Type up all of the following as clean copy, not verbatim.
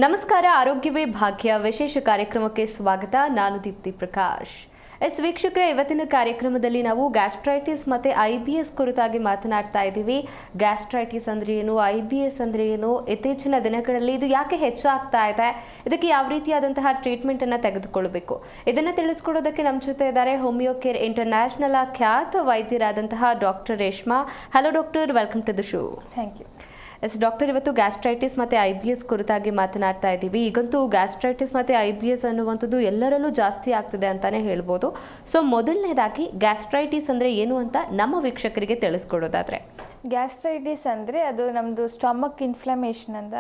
ನಮಸ್ಕಾರ, ಆರೋಗ್ಯವೇ ಭಾಗ್ಯ ವಿಶೇಷ ಕಾರ್ಯಕ್ರಮಕ್ಕೆ ಸ್ವಾಗತ. ನಾನು ದೀಪ್ತಿ ಪ್ರಕಾಶ್. ವೀಕ್ಷಕರೇ, ಇವತ್ತಿನ ಕಾರ್ಯಕ್ರಮದಲ್ಲಿ ನಾವು ಗ್ಯಾಸ್ಟ್ರೈಟಿಸ್ ಮತ್ತು IBS ಕುರಿತಾಗಿ ಮಾತನಾಡ್ತಾ ಇದ್ದೀವಿ. ಗ್ಯಾಸ್ಟ್ರೈಟಿಸ್ ಅಂದರೆ ಏನು, IBS ಅಂದರೆ ಏನು, ಇತ್ತೀಚಿನ ದಿನಗಳಲ್ಲಿ ಇದು ಯಾಕೆ ಹೆಚ್ಚಾಗ್ತಾ ಇದೆ, ಇದಕ್ಕೆ ಯಾವ ರೀತಿಯಾದಂತಹ ಟ್ರೀಟ್ಮೆಂಟನ್ನು ತೆಗೆದುಕೊಳ್ಳಬೇಕು, ಇದನ್ನು ತಿಳಿಸ್ಕೊಡೋದಕ್ಕೆ ನಮ್ಮ ಜೊತೆ ಇದ್ದಾರೆ ಹೋಮಿಯೋ ಕೇರ್ ಇಂಟರ್ನ್ಯಾಷನಲ್ ಖ್ಯಾತ ವೈದ್ಯರಾದಂತಹ doctor Reshma. Hello doctor, welcome to the show. Thank you. Doctor, ಇವತ್ತು ಗ್ಯಾಸ್ಟ್ರೈಟಿಸ್ ಮತ್ತು IBS ಕುರಿತಾಗಿ ಮಾತನಾಡ್ತಾ ಇದ್ದೀವಿ. ಈಗಂತೂ ಗ್ಯಾಸ್ಟ್ರೈಟಿಸ್ ಮತ್ತು IBS ಅನ್ನುವಂಥದ್ದು ಎಲ್ಲರಲ್ಲೂ ಜಾಸ್ತಿ ಆಗ್ತಿದೆ ಅಂತಲೇ ಹೇಳ್ಬೋದು. ಸೊ ಮೊದಲನೇದಾಗಿ ಗ್ಯಾಸ್ಟ್ರೈಟಿಸ್ ಅಂದರೆ ಏನು ಅಂತ ನಮ್ಮ ವೀಕ್ಷಕರಿಗೆ ತಿಳಿಸ್ಕೊಡೋದಾದರೆ? ಗ್ಯಾಸ್ಟ್ರೈಟಿಸ್ ಅಂದರೆ ಅದು ನಮ್ಮದು ಸ್ಟಮಕ್ ಇನ್ಫ್ಲಮೇಷನ್ ಅಂತ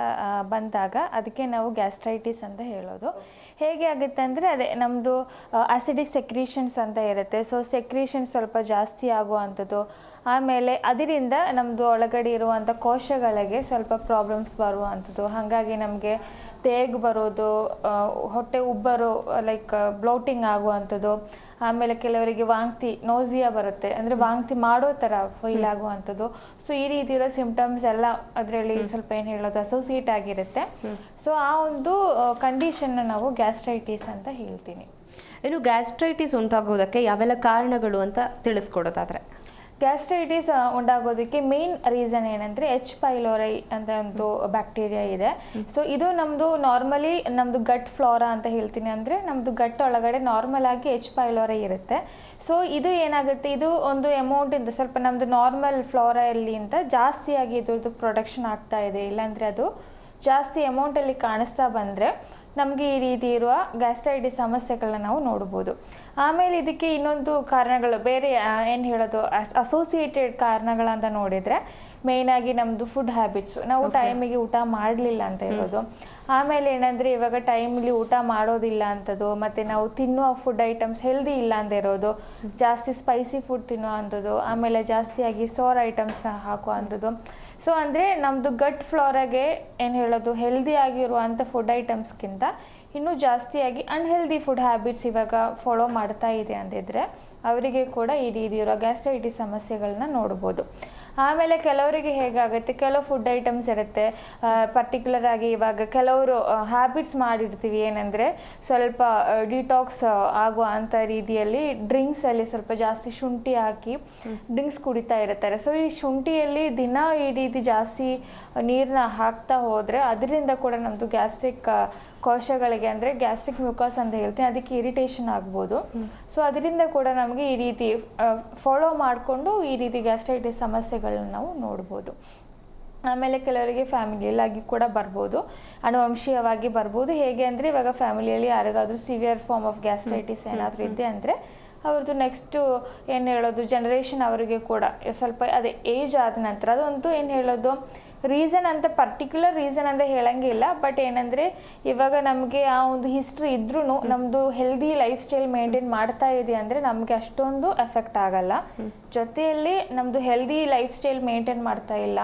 ಬಂದಾಗ ಅದಕ್ಕೆ ನಾವು ಗ್ಯಾಸ್ಟ್ರೈಟಿಸ್ ಅಂತ ಹೇಳೋದು. ಹೇಗೆ ಆಗುತ್ತೆ ಅಂದರೆ ಅದೇ ನಮ್ಮದು ಆಸಿಡಿಕ್ ಸೆಕ್ರೀಷನ್ಸ್ ಅಂತ ಇರುತ್ತೆ. ಸೊ ಸೆಕ್ರೀಷನ್ಸ್ ಸ್ವಲ್ಪ ಜಾಸ್ತಿ ಆಗುವಂಥದ್ದು, ಆಮೇಲೆ ಅದರಿಂದ ನಮ್ಮದು ಒಳಗಡೆ ಇರುವಂಥ ಕೋಶಗಳಿಗೆ ಸ್ವಲ್ಪ ಪ್ರಾಬ್ಲಮ್ಸ್ ಬರುವಂಥದ್ದು. ಹಾಗಾಗಿ ನಮಗೆ ತೇಗು ಬರೋದು, ಹೊಟ್ಟೆ ಉಬ್ಬರು, ಲೈಕ್ ಬ್ಲೋಟಿಂಗ್ ಆಗುವಂಥದ್ದು, ಆಮೇಲೆ ಕೆಲವರಿಗೆ ವಾಂತಿ ನೋಸಿಯಾ ಬರುತ್ತೆ, ಅಂದರೆ ವಾಂತಿ ಮಾಡೋ ಥರ ಫೀಲ್ ಆಗುವಂಥದ್ದು. ಸೊ ಈ ರೀತಿ ಇರೋ ಸಿಂಪ್ಟಮ್ಸ್ ಎಲ್ಲ ಅದರಲ್ಲಿ ಸ್ವಲ್ಪ ಏನು ಹೇಳೋದು ಅಸೋಸಿಯೇಟ್ ಆಗಿರುತ್ತೆ. ಸೊ ಆ ಒಂದು ಕಂಡೀಷನ್ನ ನಾವು ಗ್ಯಾಸ್ಟ್ರೈಟಿಸ್ ಅಂತ ಹೇಳ್ತೀನಿ. ಇನ್ನು ಗ್ಯಾಸ್ಟ್ರೈಟಿಸ್ ಉಂಟಾಗೋದಕ್ಕೆ ಯಾವೆಲ್ಲ ಕಾರಣಗಳು ಅಂತ ತಿಳಿಸ್ಕೊಡೋದಾದರೆ? ಗ್ಯಾಸ್ಟ್ರೈಟಿಸ್ ಉಂಟಾಗೋದಕ್ಕೆ ಮೇನ್ ರೀಸನ್ ಏನಂದರೆ H. ಪೈಲೋರೈ ಅಂತ ಒಂದು ಬ್ಯಾಕ್ಟೀರಿಯಾ ಇದೆ. ಸೊ ಇದು ನಮ್ಮದು ನಾರ್ಮಲಿ ನಮ್ಮದು ಗಟ್ ಫ್ಲೋರಾ ಅಂತ ಹೇಳ್ತೀನಿ, ಅಂದರೆ ನಮ್ಮದು ಗಟ್ ಒಳಗಡೆ ನಾರ್ಮಲ್ ಆಗಿ H. ಪೈಲೋರೈ ಇರುತ್ತೆ. ಸೊ ಇದು ಏನಾಗುತ್ತೆ, ಇದು ಒಂದು ಅಮೌಂಟಿಂದ ಸ್ವಲ್ಪ ನಮ್ಮದು ನಾರ್ಮಲ್ ಫ್ಲೋರಾಯಲ್ಲಿಂದ ಜಾಸ್ತಿಯಾಗಿ ಇದ್ರದ್ದು ಪ್ರೊಡಕ್ಷನ್ ಆಗ್ತಾ ಇದೆ, ಇಲ್ಲಾಂದರೆ ಅದು ಜಾಸ್ತಿ ಅಮೌಂಟಲ್ಲಿ ಕಾಣಿಸ್ತಾ ಬಂದರೆ ನಮಗೆ ಈ ರೀತಿ ಇರುವ ಗ್ಯಾಸ್ಟ್ರೈಟಿಸ್ ಸಮಸ್ಯೆಗಳನ್ನ ನಾವು ನೋಡ್ಬೋದು. ಆಮೇಲೆ ಇದಕ್ಕೆ ಇನ್ನೊಂದು ಕಾರಣಗಳು ಬೇರೆ ಏನು ಹೇಳೋದು ಅಸೋಸಿಯೇಟೆಡ್ ಕಾರಣಗಳಂತ ನೋಡಿದರೆ ಮೇಯ್ನಾಗಿ ನಮ್ಮದು ಫುಡ್ ಹ್ಯಾಬಿಟ್ಸು, ನಾವು ಟೈಮಿಗೆ ಊಟ ಮಾಡಲಿಲ್ಲ ಅಂತ ಹೇಳೋದು. ಆಮೇಲೆ ಏನಂದರೆ ಇವಾಗ ಟೈಮಲ್ಲಿ ಊಟ ಮಾಡೋದಿಲ್ಲ ಅಂಥದ್ದು, ಮತ್ತು ನಾವು ತಿನ್ನುವ ಫುಡ್ ಐಟಮ್ಸ್ ಹೆಲ್ದಿ ಇಲ್ಲ ಅಂತ ಇರೋದು, ಜಾಸ್ತಿ ಸ್ಪೈಸಿ ಫುಡ್ ತಿನ್ನೋ ಅಂಥದ್ದು, ಆಮೇಲೆ ಜಾಸ್ತಿಯಾಗಿ ಸೋರ್ ಐಟಮ್ಸ್ನ ಹಾಕುವ ಅಂಥದ್ದು. ಸೊ ಅಂದರೆ ನಮ್ಮದು ಗಟ್ ಫ್ಲೋರಾಗೆ ಏನು ಹೇಳೋದು ಹೆಲ್ದಿ ಆಗಿರುವಂಥ ಫುಡ್ ಐಟಮ್ಸ್ಗಿಂತ ಇನ್ನೂ ಜಾಸ್ತಿಯಾಗಿ ಅನ್ಹೆಲ್ದಿ ಫುಡ್ ಹ್ಯಾಬಿಟ್ಸ್ ಇವಾಗ ಫಾಲೋ ಮಾಡ್ತಾ ಇದೆ ಅಂತಿದ್ರೆ ಅವರಿಗೆ ಕೂಡ ಈ ರೀತಿ ಇರೋ ಗ್ಯಾಸ್ಟ್ರೈಟಿಸ್ ಸಮಸ್ಯೆಗಳನ್ನ ನೋಡ್ಬೋದು. ಆಮೇಲೆ ಕೆಲವರಿಗೆ ಹೇಗಾಗುತ್ತೆ, ಕೆಲವು ಫುಡ್ ಐಟಮ್ಸ್ ಇರುತ್ತೆ, ಪರ್ಟಿಕ್ಯುಲರ್ ಆಗಿ ಇವಾಗ ಕೆಲವರು ಹ್ಯಾಬಿಟ್ಸ್ ಮಾಡಿರ್ತೀವಿ, ಏನಂದರೆ ಸ್ವಲ್ಪ ಡಿಟಾಕ್ಸ್ ಆಗುವ ಅಂಥ ರೀತಿಯಲ್ಲಿ ಡ್ರಿಂಕ್ಸಲ್ಲಿ ಸ್ವಲ್ಪ ಜಾಸ್ತಿ ಶುಂಠಿ ಹಾಕಿ ಡ್ರಿಂಕ್ಸ್ ಕುಡಿತಾ ಇರ್ತಾರೆ. ಸೊ ಈ ಶುಂಠಿಯಲ್ಲಿ ದಿನ ಈ ರೀತಿ ಜಾಸ್ತಿ ನೀರನ್ನ ಹಾಕ್ತಾ ಹೋದರೆ ಅದರಿಂದ ಕೂಡ ನಮ್ಮದು ಗ್ಯಾಸ್ಟ್ರಿಕ್ ಕೋಶಗಳಿಗೆ, ಅಂದರೆ ಗ್ಯಾಸ್ಟ್ರಿಕ್ ಮ್ಯೂಕಸ್ ಅಂತ ಹೇಳ್ತೀನಿ, ಅದಕ್ಕೆ ಇರಿಟೇಷನ್ ಆಗ್ಬೋದು. ಸೊ ಅದರಿಂದ ಕೂಡ ನಮಗೆ ಈ ರೀತಿ ಫಾಲೋ ಮಾಡಿಕೊಂಡು ಈ ರೀತಿ ಗ್ಯಾಸ್ಟ್ರೈಟಿಸ್ ಸಮಸ್ಯೆಗಳನ್ನ ನಾವು ನೋಡ್ಬೋದು. ಆಮೇಲೆ ಕೆಲವರಿಗೆ ಫ್ಯಾಮಿಲಿಯಲ್ಲಾಗಿ ಕೂಡ ಬರ್ಬೋದು, ಅನುವಂಶೀಯವಾಗಿ ಬರ್ಬೋದು. ಹೇಗೆ ಅಂದರೆ ಇವಾಗ ಫ್ಯಾಮಿಲಿಯಲ್ಲಿ ಯಾರಿಗಾದ್ರೂ ಸಿವಿಯರ್ ಫಾರ್ಮ್ ಆಫ್ ಗ್ಯಾಸ್ಟ್ರೈಟಿಸ್ ಏನಾದರೂ ಇದೆ ಅಂದರೆ ಅವ್ರದ್ದು ನೆಕ್ಸ್ಟು ಏನು ಹೇಳೋದು ಜನರೇಷನ್ ಅವರಿಗೆ ಕೂಡ ಸ್ವಲ್ಪ ಅದೇ ಏಜ್ ಆದ ನಂತರ ಅದಂತೂ ಏನು ಹೇಳೋದು ರೀಸನ್ ಅಂತ ಪರ್ಟಿಕ್ಯುಲರ್ ರೀಸನ್ ಅಂತ ಹೇಳಂಗಿಲ್ಲ. ಬಟ್ ಏನಂದರೆ ಇವಾಗ ನಮಗೆ ಆ ಒಂದು ಹಿಸ್ಟ್ರಿ ಇದ್ರೂ ನಮ್ಮದು ಹೆಲ್ದಿ ಲೈಫ್ ಸ್ಟೈಲ್ ಮೇಂಟೈನ್ ಮಾಡ್ತಾ ಇದೆ ಅಂದರೆ ನಮಗೆ ಅಷ್ಟೊಂದು ಎಫೆಕ್ಟ್ ಆಗಲ್ಲ. ಜೊತೆಯಲ್ಲಿ ನಮ್ಮದು ಹೆಲ್ದಿ ಲೈಫ್ ಸ್ಟೈಲ್ ಮೇಂಟೈನ್ ಮಾಡ್ತಾ ಇಲ್ಲ,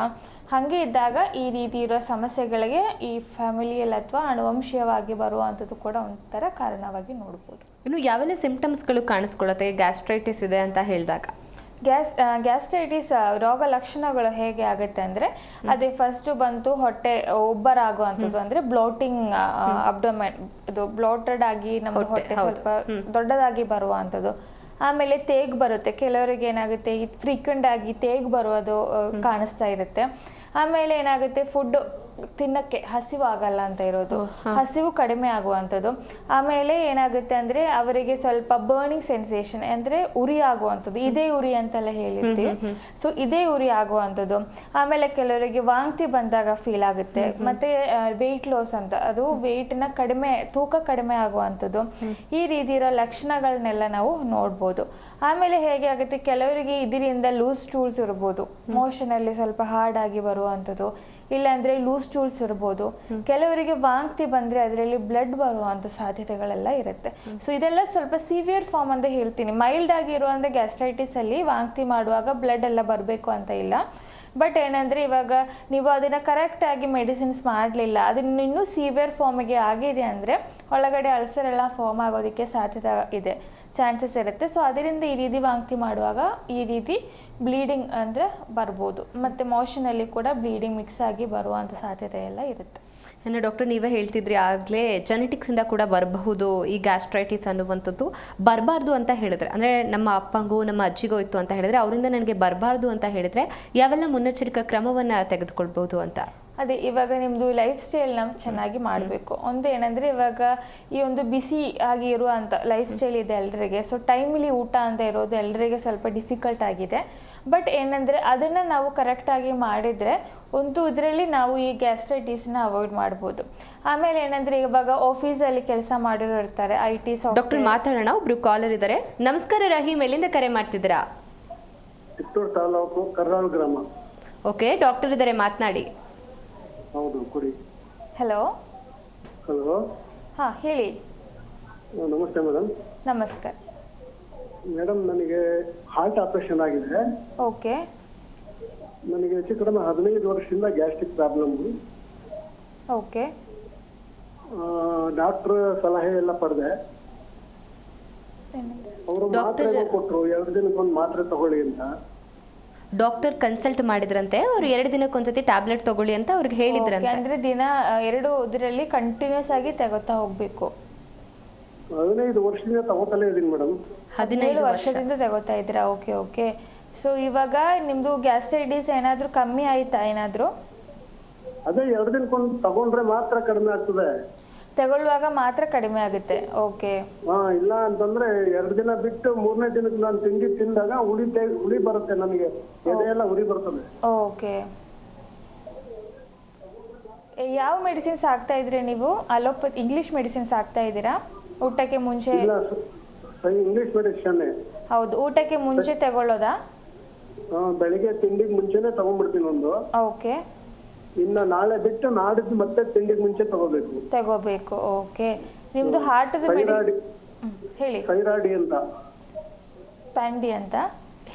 ಹಾಗೆ ಇದ್ದಾಗ ಈ ರೀತಿ ಇರೋ ಸಮಸ್ಯೆಗಳಿಗೆ ಈ ಫ್ಯಾಮಿಲಿಯಲ್ಲಿ ಅಥವಾ ಅನುವಂಶೀಯವಾಗಿ ಬರುವಂಥದ್ದು ಕೂಡ ಒಂಥರ ಕಾರಣವಾಗಿ ನೋಡ್ಬೋದು. ಇನ್ನು ಯಾವೆಲ್ಲ ಸಿಂಪ್ಟಮ್ಸ್ಗಳು ಕಾಣಿಸ್ಕೊಳ್ಳುತ್ತೆ ಗ್ಯಾಸ್ಟ್ರೈಟಿಸ್ ಇದೆ ಅಂತ ಹೇಳಿದಾಗ? ಗ್ಯಾಸ್ಟ್ರೈಟಿಸ್ ರೋಗ ಲಕ್ಷಣಗಳು ಹೇಗೆ ಆಗುತ್ತೆ ಅಂದರೆ ಅದೇ ಫಸ್ಟು ಬಂತು ಹೊಟ್ಟೆ ಉಬ್ಬರಾಗುವಂಥದ್ದು, ಅಂದರೆ ಬ್ಲೋಟಿಂಗ್ ಅಬ್ಡೊಮೆನ್, ಇದು ಬ್ಲೋಟೆಡ್ ಆಗಿ ನಮ್ಮ ಹೊಟ್ಟೆ ಸ್ವಲ್ಪ ದೊಡ್ಡದಾಗಿ ಬರುವಂಥದ್ದು. ಆಮೇಲೆ ತೇಗು ಬರುತ್ತೆ, ಕೆಲವರಿಗೆ ಏನಾಗುತ್ತೆ ಫ್ರೀಕ್ವೆಂಟ್ ಆಗಿ ತೇಗು ಬರೋದು ಕಾಣಿಸ್ತಾ ಇರುತ್ತೆ. ಆಮೇಲೆ ಏನಾಗುತ್ತೆ ಫುಡ್ ತಿನ್ನಕ್ಕೆ ಹಸಿವು ಆಗಲ್ಲ ಅಂತ ಇರೋದು, ಹಸಿವು ಕಡಿಮೆ ಆಗುವಂಥದ್ದು. ಆಮೇಲೆ ಏನಾಗುತ್ತೆ ಅಂದರೆ ಅವರಿಗೆ ಸ್ವಲ್ಪ ಬರ್ನಿಂಗ್ ಸೆನ್ಸೇಷನ್, ಅಂದರೆ ಉರಿ ಆಗುವಂಥದ್ದು, ಇದೇ ಉರಿ ಅಂತೆಲ್ಲ ಹೇಳಿರ್ತೀವಿ, ಸೊ ಇದೇ ಉರಿ ಆಗುವಂಥದ್ದು. ಆಮೇಲೆ ಕೆಲವರಿಗೆ ವಾಂತಿ ಬಂದಾಗ ಫೀಲ್ ಆಗುತ್ತೆ. ಮತ್ತೆ ವೆಯ್ಟ್ ಲಾಸ್ ಅಂತ, ಅದು ವೆಯ್ಟ್ನ ಕಡಿಮೆ, ತೂಕ ಕಡಿಮೆ ಆಗುವಂಥದ್ದು. ಈ ರೀತಿ ಇರೋ ಲಕ್ಷಣಗಳನ್ನೆಲ್ಲ ನಾವು ನೋಡ್ಬೋದು. ಆಮೇಲೆ ಹೇಗೆ ಆಗುತ್ತೆ, ಕೆಲವರಿಗೆ ಇದರಿಂದ ಲೂಸ್ ಸ್ಟೂಲ್ಸ್ ಇರ್ಬೋದು, ಮೋಷನಲ್ಲಿ ಸ್ವಲ್ಪ ಹಾರ್ಡ್ ಆಗಿ ಬರುವಂಥದ್ದು, ಇಲ್ಲಾಂದರೆ ಲೂಸ್ ಸ್ಟೂಲ್ಸ್ ಇರ್ಬೋದು. ಕೆಲವರಿಗೆ ವಾಂತಿ ಬಂದರೆ ಅದರಲ್ಲಿ ಬ್ಲಡ್ ಬರುವಂಥ ಸಾಧ್ಯತೆಗಳೆಲ್ಲ ಇರುತ್ತೆ. ಸೊ ಇದೆಲ್ಲ ಸ್ವಲ್ಪ ಸಿವಿಯರ್ ಫಾರ್ಮ್ ಅಂತ ಹೇಳ್ತೀನಿ. ಮೈಲ್ಡ್ ಆಗಿರುವಂಥ ಗ್ಯಾಸ್ಟ್ರೈಟಿಸಲ್ಲಿ ವಾಂತಿ ಮಾಡುವಾಗ ಬ್ಲಡ್ ಎಲ್ಲ ಬರಬೇಕು ಅಂತ ಇಲ್ಲ. ಬಟ್ ಏನಂದರೆ ಇವಾಗ ನೀವು ಅದನ್ನು ಕರೆಕ್ಟಾಗಿ ಮೆಡಿಸಿನ್ಸ್ ಮಾಡಲಿಲ್ಲ, ಅದನ್ನು ಇನ್ನೂ ಸಿವಿಯರ್ ಫಾರ್ಮಿಗೆ ಆಗಿದೆ ಅಂದರೆ ಒಳಗಡೆ ಅಲ್ಸರ್ ಎಲ್ಲ ಫಾರ್ಮ್ ಆಗೋದಕ್ಕೆ ಸಾಧ್ಯತೆ ಇದೆ, ಚಾನ್ಸಸ್ ಇರುತ್ತೆ. ಸೊ ಅದರಿಂದ ಈ ರೀತಿ ವಾಂತಿ ಮಾಡುವಾಗ ಈ ರೀತಿ ಬ್ಲೀಡಿಂಗ್ ಅಂದರೆ ಬರ್ಬೋದು, ಮತ್ತು ಮೋಷನಲ್ಲಿ ಕೂಡ ಬ್ಲೀಡಿಂಗ್ ಮಿಕ್ಸ್ ಆಗಿ ಬರುವಂಥ ಸಾಧ್ಯತೆ ಎಲ್ಲ ಇರುತ್ತೆ. ಇನ್ನು ಡಾಕ್ಟರ್ ನೀವೇ ಹೇಳ್ತಿದ್ರಿ ಆಗಲೇ ಜೆನೆಟಿಕ್ಸಿಂದ ಕೂಡ ಬರಬಹುದು ಈ ಗ್ಯಾಸ್ಟ್ರೈಟಿಸ್ ಅನ್ನುವಂಥದ್ದು. ಬರಬಾರ್ದು ಅಂತ ಹೇಳಿದ್ರೆ ಅಂದರೆ ನಮ್ಮ ಅಪ್ಪಂಗೂ ನಮ್ಮ ಅಜ್ಜಿಗೂ ಇತ್ತು ಅಂತ ಹೇಳಿದ್ರೆ ಅವರಿಂದ ನನಗೆ ಬರಬಾರ್ದು ಅಂತ ಹೇಳಿದ್ರೆ ಯಾವೆಲ್ಲ ಮುನ್ನೆಚ್ಚರಿಕಾ ಕ್ರಮವನ್ನು ತೆಗೆದುಕೊಳ್ಬೋದು ಅಂತ? ಅದೇ ಇವಾಗ ನಿಮ್ಮದು ಲೈಫ್ ಸ್ಟೈಲ್ನ ಚೆನ್ನಾಗಿ ಮಾಡಬೇಕು. ಒಂದು ಏನಂದರೆ ಇವಾಗ ಈ ಒಂದು ಬಿಸಿ ಆಗಿ ಇರುವಂಥ ಲೈಫ್ ಸ್ಟೈಲ್ ಇದೆ ಎಲ್ಲರಿಗೆ. ಸೊ ಟೈಮ್ಲಿ ಊಟ ಅಂತ ಇರೋದು ಎಲ್ಲರಿಗೆ ಸ್ವಲ್ಪ ಡಿಫಿಕಲ್ಟ್ ಆಗಿದೆ. ಬಟ್ ಏನಂದರೆ ಅದನ್ನು ನಾವು ಕರೆಕ್ಟಾಗಿ ಮಾಡಿದರೆ ಒಂದು ಇದರಲ್ಲಿ ನಾವು ಈ ಗ್ಯಾಸ್ಟ್ರೈಟಿಸ್ನ ಅವಾಯ್ಡ್ ಮಾಡ್ಬೋದು. ಆಮೇಲೆ ಏನಂದರೆ ಇವಾಗ ಆಫೀಸಲ್ಲಿ ಕೆಲಸ ಮಾಡಿರೋ ಇರ್ತಾರೆ, IT ಡಾಕ್ಟರ್ ಮಾತಾಡೋಣ. ಒಬ್ರು ಕಾಲರ್ ಇದ್ದಾರೆ. ನಮಸ್ಕಾರ ರಹೀಮ್, ಎಲ್ಲಿಂದ ಕರೆ ಮಾಡ್ತಿದ್ದೀರಾ? ಚಿತ್ತೂರು ತಾಲೂಕು ಕರ್ನಾಳ ಗ್ರಾಮ. ಓಕೆ, ಡಾಕ್ಟರ್ ಇದ್ದಾರೆ, ಮಾತನಾಡಿ. ಹೌದು, ಕೊಡಿ. ಹಲೋ. ಹಲೋ. ಹಾಂ, ಹೇಳಿ. ನಮಸ್ತೆ ಮೇಡಮ್. ನಮಸ್ಕಾರ ಮೇಡಮ್, ನನಗೆ ಹಾರ್ಟ್ ಆಪರೇಷನ್ ಆಗಿದೆ. ಓಕೆ. ನನಗೆ ಹೆಚ್ಚು ಕಡಿಮೆ 15 ವರ್ಷದಿಂದ ಗ್ಯಾಸ್ಟ್ರಿಕ್ ಪ್ರಾಬ್ಲಮ್. ಓಕೆ. ಡಾಕ್ಟರ್ ಸಲಹೆ ಎಲ್ಲ ಪಡೆದೆ. ಅವರು ಮಾತ್ರೆ ಕೊಟ್ಟರು, 2 ದಿನಕ್ಕೊಂದು ಮಾತ್ರೆ ತಗೊಳ್ಳಿ ಅಂತ. ಡಾಕ್ಟರ್ ಕನ್ಸಲ್ಟ್ ಮಾಡಿದ್ರಂತೆ, ಅವ್ರು 2 ದಿನಕ್ಕೊಂದ್ಸತಿ ಟ್ಯಾಬ್ಲೆಟ್ ತಗೊಳ್ಳಿ ಅಂತ ಅವ್ರಿಗೆ ಹೇಳಿದ್ರಂತೆ. ಅಂದ್ರೆ ದಿನ 2 ಇದರಲ್ಲಿ ಕಂಟಿನ್ಯೂಸ್ ಆಗಿ ತಗೋತಾ ಹೋಗ್ಬೇಕು. 15 ವರ್ಷದಿಂದ ತಗೋತಲೇ ಇದೀನಿ ಮೇಡಮ್. 15 ವರ್ಷದಿಂದ ತಗೋತಾ ಇದ್ದೀರಾ? Okay okay. ಸೊ ಇವಾಗ ನಿಮ್ದು ಗ್ಯಾಸ್ಟ್ರೈಟಿಸ್ ಏನಾದರೂ ಕಮ್ಮಿ ಆಯ್ತಾ? ಏನಾದರೂ ಅದೇ 2 ದಿನಕ್ಕೊಂದು ತಗೊಂಡ್ರೆ ಮಾತ್ರ ಕಡಿಮೆ ಆಗ್ತದೆ. ತಗೊಳ್ಳುವಾಗ ಮಾತ್ರ ಕಡಿಮೆ ಆಗುತ್ತೆ. ಓಕೆ. ಇಲ್ಲ ಅಂತಂದ್ರೆ 2 ದಿನ ಬಿಟ್ಟು 3ನೇ ದಿನಕ್ಕೆ ನಾನು ತಿಂಡಿ ತಿಂದಾಗ ಉಳಿ ಬರುತ್ತೆ, ನನಗೆ ಎದೆಯೆಲ್ಲ ಉರಿ ಬರ್ತದೆ. ಓಕೆ. ಯಾವ ಮೆಡಿಸಿನ್ಸ್ ಹಾಕ್ತಾ ಇದ್ರಿ ನೀವು? ಇಂಗ್ಲಿಷ್ ಮೆಡಿಸಿನ್ಸ್ ಹಾಕ್ತಾ ಇದ್ದೀರಾ ಊಟಕ್ಕೆ ಮುಂಚೆ? ಇಲ್ಲ, ಇಂಗ್ಲಿಷ್ ಮೆಡಿಸಿನ್. ಹೌದು, ಊಟಕ್ಕೆ ಮುಂಚೆ ತಗೊಳ್ಳೋದಾ? ಬೆಳಿಗ್ಗೆ ತಿಂಡಿಗೆ ಮುಂಚೆನೆ ತಗೊಂಡ್ಬಿಡ್ತೀನಿ ಒಂದು. ಓಕೆ. ಇನ್ನು ನಾಳೆ ಬಿಟ್ಟು ನಾಡಿದ್ದು ಮತ್ತೆ ತಿಂಡಿಗೆ ಮುಂಚೆ ತಗೋಬೇಕು. ಓಕೆ. ನಿಮ್ದು ಹಾರ್ಟ್ ಹೇಳಿ. ಥೈರಾಯ್ಡ್ ಅಂತ. ಪ್ಯಾಂಡಿ ಅಂತ